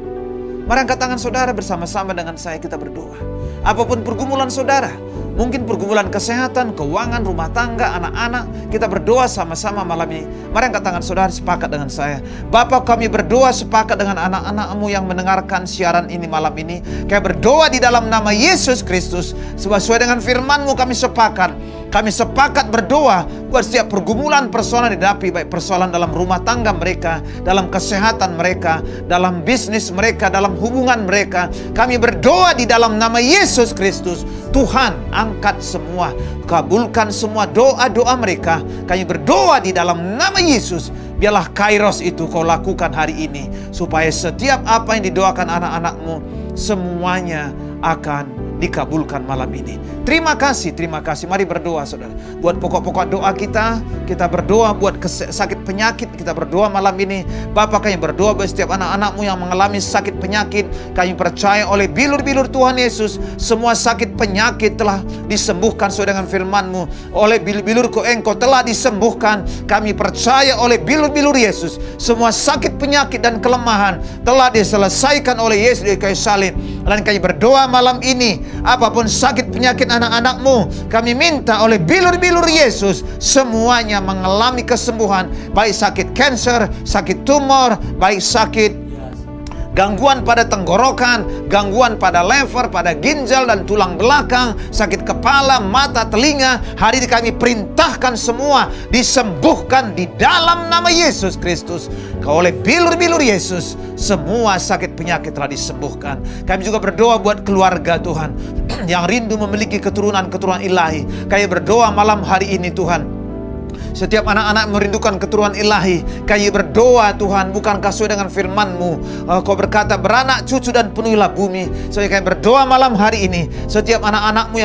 Mari angkat tangan saudara bersama-sama dengan saya, kita berdoa. Apapun pergumulan saudara, mungkin pergumulan kesehatan, keuangan, rumah tangga, anak-anak, kita berdoa sama-sama malam ini. Mari angkat tangan saudara sepakat dengan saya. Bapa, kami berdoa sepakat dengan anak-anak-Mu yang mendengarkan siaran ini malam ini. Kami berdoa di dalam nama Yesus Kristus. Sesuai dengan firman-Mu kami sepakat. Kami sepakat berdoa buat setiap pergumulan persoalan dihadapi, baik persoalan dalam rumah tangga mereka, dalam kesehatan mereka, dalam bisnis mereka, dalam hubungan mereka. Kami berdoa di dalam nama Yesus Kristus. Tuhan, angkat semua, kabulkan semua doa-doa mereka. Kami berdoa di dalam nama Yesus. Biarlah kairos itu Kau lakukan hari ini, supaya setiap apa yang didoakan anak-anak-Mu semuanya akan dikabulkan malam ini. Terima kasih, terima kasih. Mari berdoa saudara. Buat pokok-pokok doa kita berdoa buat sakit penyakit, kita berdoa malam ini. Bapa, kami berdoa buat setiap anak-anak-Mu yang mengalami sakit penyakit. Kami percaya oleh bilur-bilur Tuhan Yesus, semua sakit penyakit telah disembuhkan sesuai dengan firman-Mu. Oleh bilur-bilur-Ku Engkau telah disembuhkan. Kami percaya oleh bilur-bilur Yesus, semua sakit penyakit dan kelemahan telah diselesaikan oleh Yesus di kayu salib. Dan kami berdoa malam ini, apapun sakit penyakit anak-anak-Mu, kami minta oleh bilur-bilur Yesus, semuanya mengalami kesembuhan. Baik sakit kanker, sakit tumor, baik sakit gangguan pada tenggorokan, gangguan pada lever, pada ginjal dan tulang belakang, sakit kepala, mata, telinga. Hari ini kami perintahkan semua disembuhkan di dalam nama Yesus Kristus. Oleh bilur-bilur Yesus, semua sakit penyakit telah disembuhkan. Kami juga berdoa buat keluarga Tuhan yang rindu memiliki keturunan-keturunan ilahi. Kami berdoa malam hari ini Tuhan, setiap anak-anak merindukan keturunan ilahi. Kami berdoa Tuhan, bukankah sesuai dengan firman-Mu, Kau berkata beranak cucu dan penuhilah bumi. So kami berdoa malam hari ini, setiap anak-anak-Mu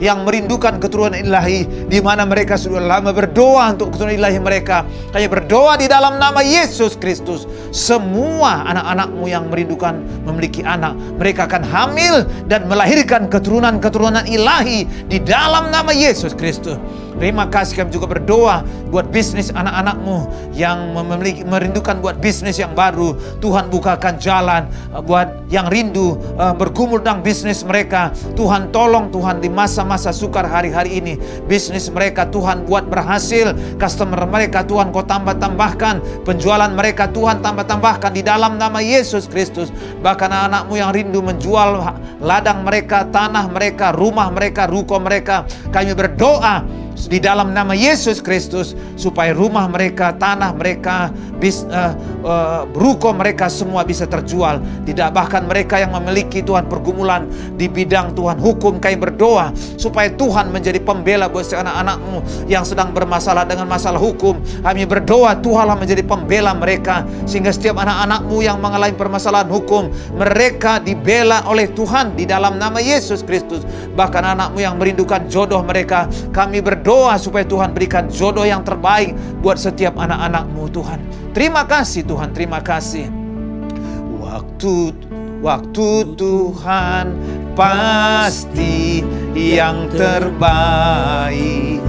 yang merindukan keturunan ilahi, di mana mereka sudah lama berdoa untuk keturunan ilahi mereka. Kami berdoa di dalam nama Yesus Kristus, semua anak-anak-Mu yang merindukan memiliki anak, mereka akan hamil dan melahirkan keturunan-keturunan ilahi di dalam nama Yesus Kristus. Terima kasih. Kami juga berdoa buat bisnis anak-anak-Mu yang merindukan buat bisnis yang baru. Tuhan bukakan jalan buat yang rindu bergumul dalam bisnis mereka. Tuhan tolong Tuhan di masa-masa sukar hari-hari ini. Bisnis mereka Tuhan buat berhasil. Customer mereka Tuhan Kau tambah-tambahkan. Penjualan mereka Tuhan tambah-tambahkan di dalam nama Yesus Kristus. Bahkan anak-anak-Mu yang rindu menjual ladang mereka, tanah mereka, rumah mereka, ruko mereka, kami berdoa di dalam nama Yesus Kristus supaya rumah mereka, tanah mereka, ruko mereka semua bisa terjual. Tidak bahkan mereka yang memiliki Tuhan pergumulan di bidang Tuhan hukum, kami berdoa supaya Tuhan menjadi pembela buat anak-anak-Mu yang sedang bermasalah dengan masalah hukum. Kami berdoa Tuhanlah menjadi pembela mereka, sehingga setiap anak-anak-Mu yang mengalami permasalahan hukum, mereka dibela oleh Tuhan di dalam nama Yesus Kristus. Bahkan anak-Mu yang merindukan jodoh mereka, kami berdoa supaya Tuhan berikan jodoh yang terbaik buat setiap anak-anak-Mu Tuhan. Terima kasih Tuhan, terima kasih. Waktu Tuhan pasti yang terbaik,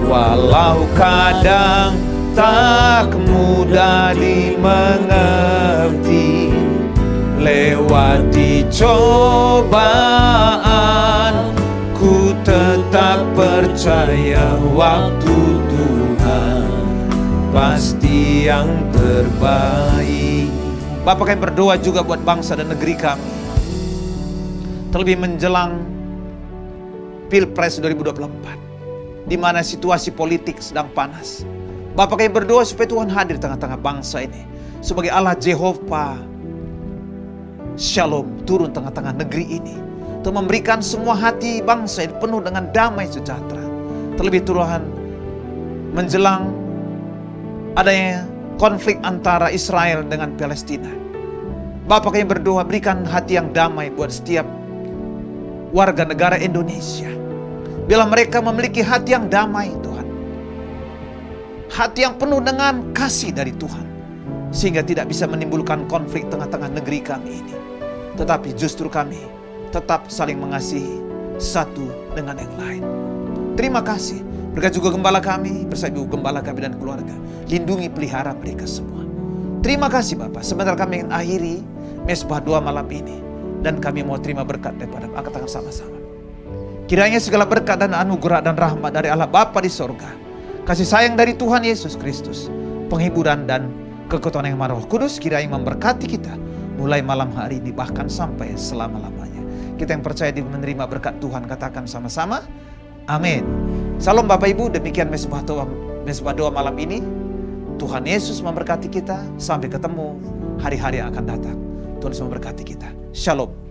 walau kadang tak mudah dimengerti. Lewati cobaan, ku tetap percaya waktu Tuhan pasti yang terbaik. Bapak, kami berdoa juga buat bangsa dan negeri kami, terlebih menjelang Pilpres 2024, di mana situasi politik sedang panas. Bapak, kami berdoa supaya Tuhan hadir di tengah-tengah bangsa ini sebagai Allah Jehovah Shalom turun tengah-tengah negeri ini untuk memberikan semua hati bangsa ini penuh dengan damai sejahtera. Terlebih Tuhan menjelang adanya konflik antara Israel dengan Palestina. Bapak, kami berdoa berikan hati yang damai buat setiap warga negara Indonesia. Bila mereka memiliki hati yang damai Tuhan, hati yang penuh dengan kasih dari Tuhan, sehingga tidak bisa menimbulkan konflik tengah-tengah negeri kami ini. Tetapi justru kami tetap saling mengasihi satu dengan yang lain. Terima kasih. Berkat juga gembala kami, bersama ibu gembala kami dan keluarga. Lindungi, pelihara mereka semua. Terima kasih Bapak. Sebentar kami ingin akhiri mesbah doa malam ini, dan kami mau terima berkat daripada angkat tangan sama-sama. Kiranya segala berkat dan anugerah dan rahmat dari Allah Bapa di sorga, kasih sayang dari Tuhan Yesus Kristus, penghiburan dan kekuatan yang Roh Kudus kiranya memberkati kita mulai malam hari ini bahkan sampai selama-lamanya. Kita yang percaya di menerima berkat Tuhan katakan sama-sama, amin. Salam Bapak Ibu, demikian mesbah doa malam ini. Tuhan Yesus memberkati kita. Sampai ketemu hari-hari yang akan datang. Tuhan Yesus memberkati kita. Shalom.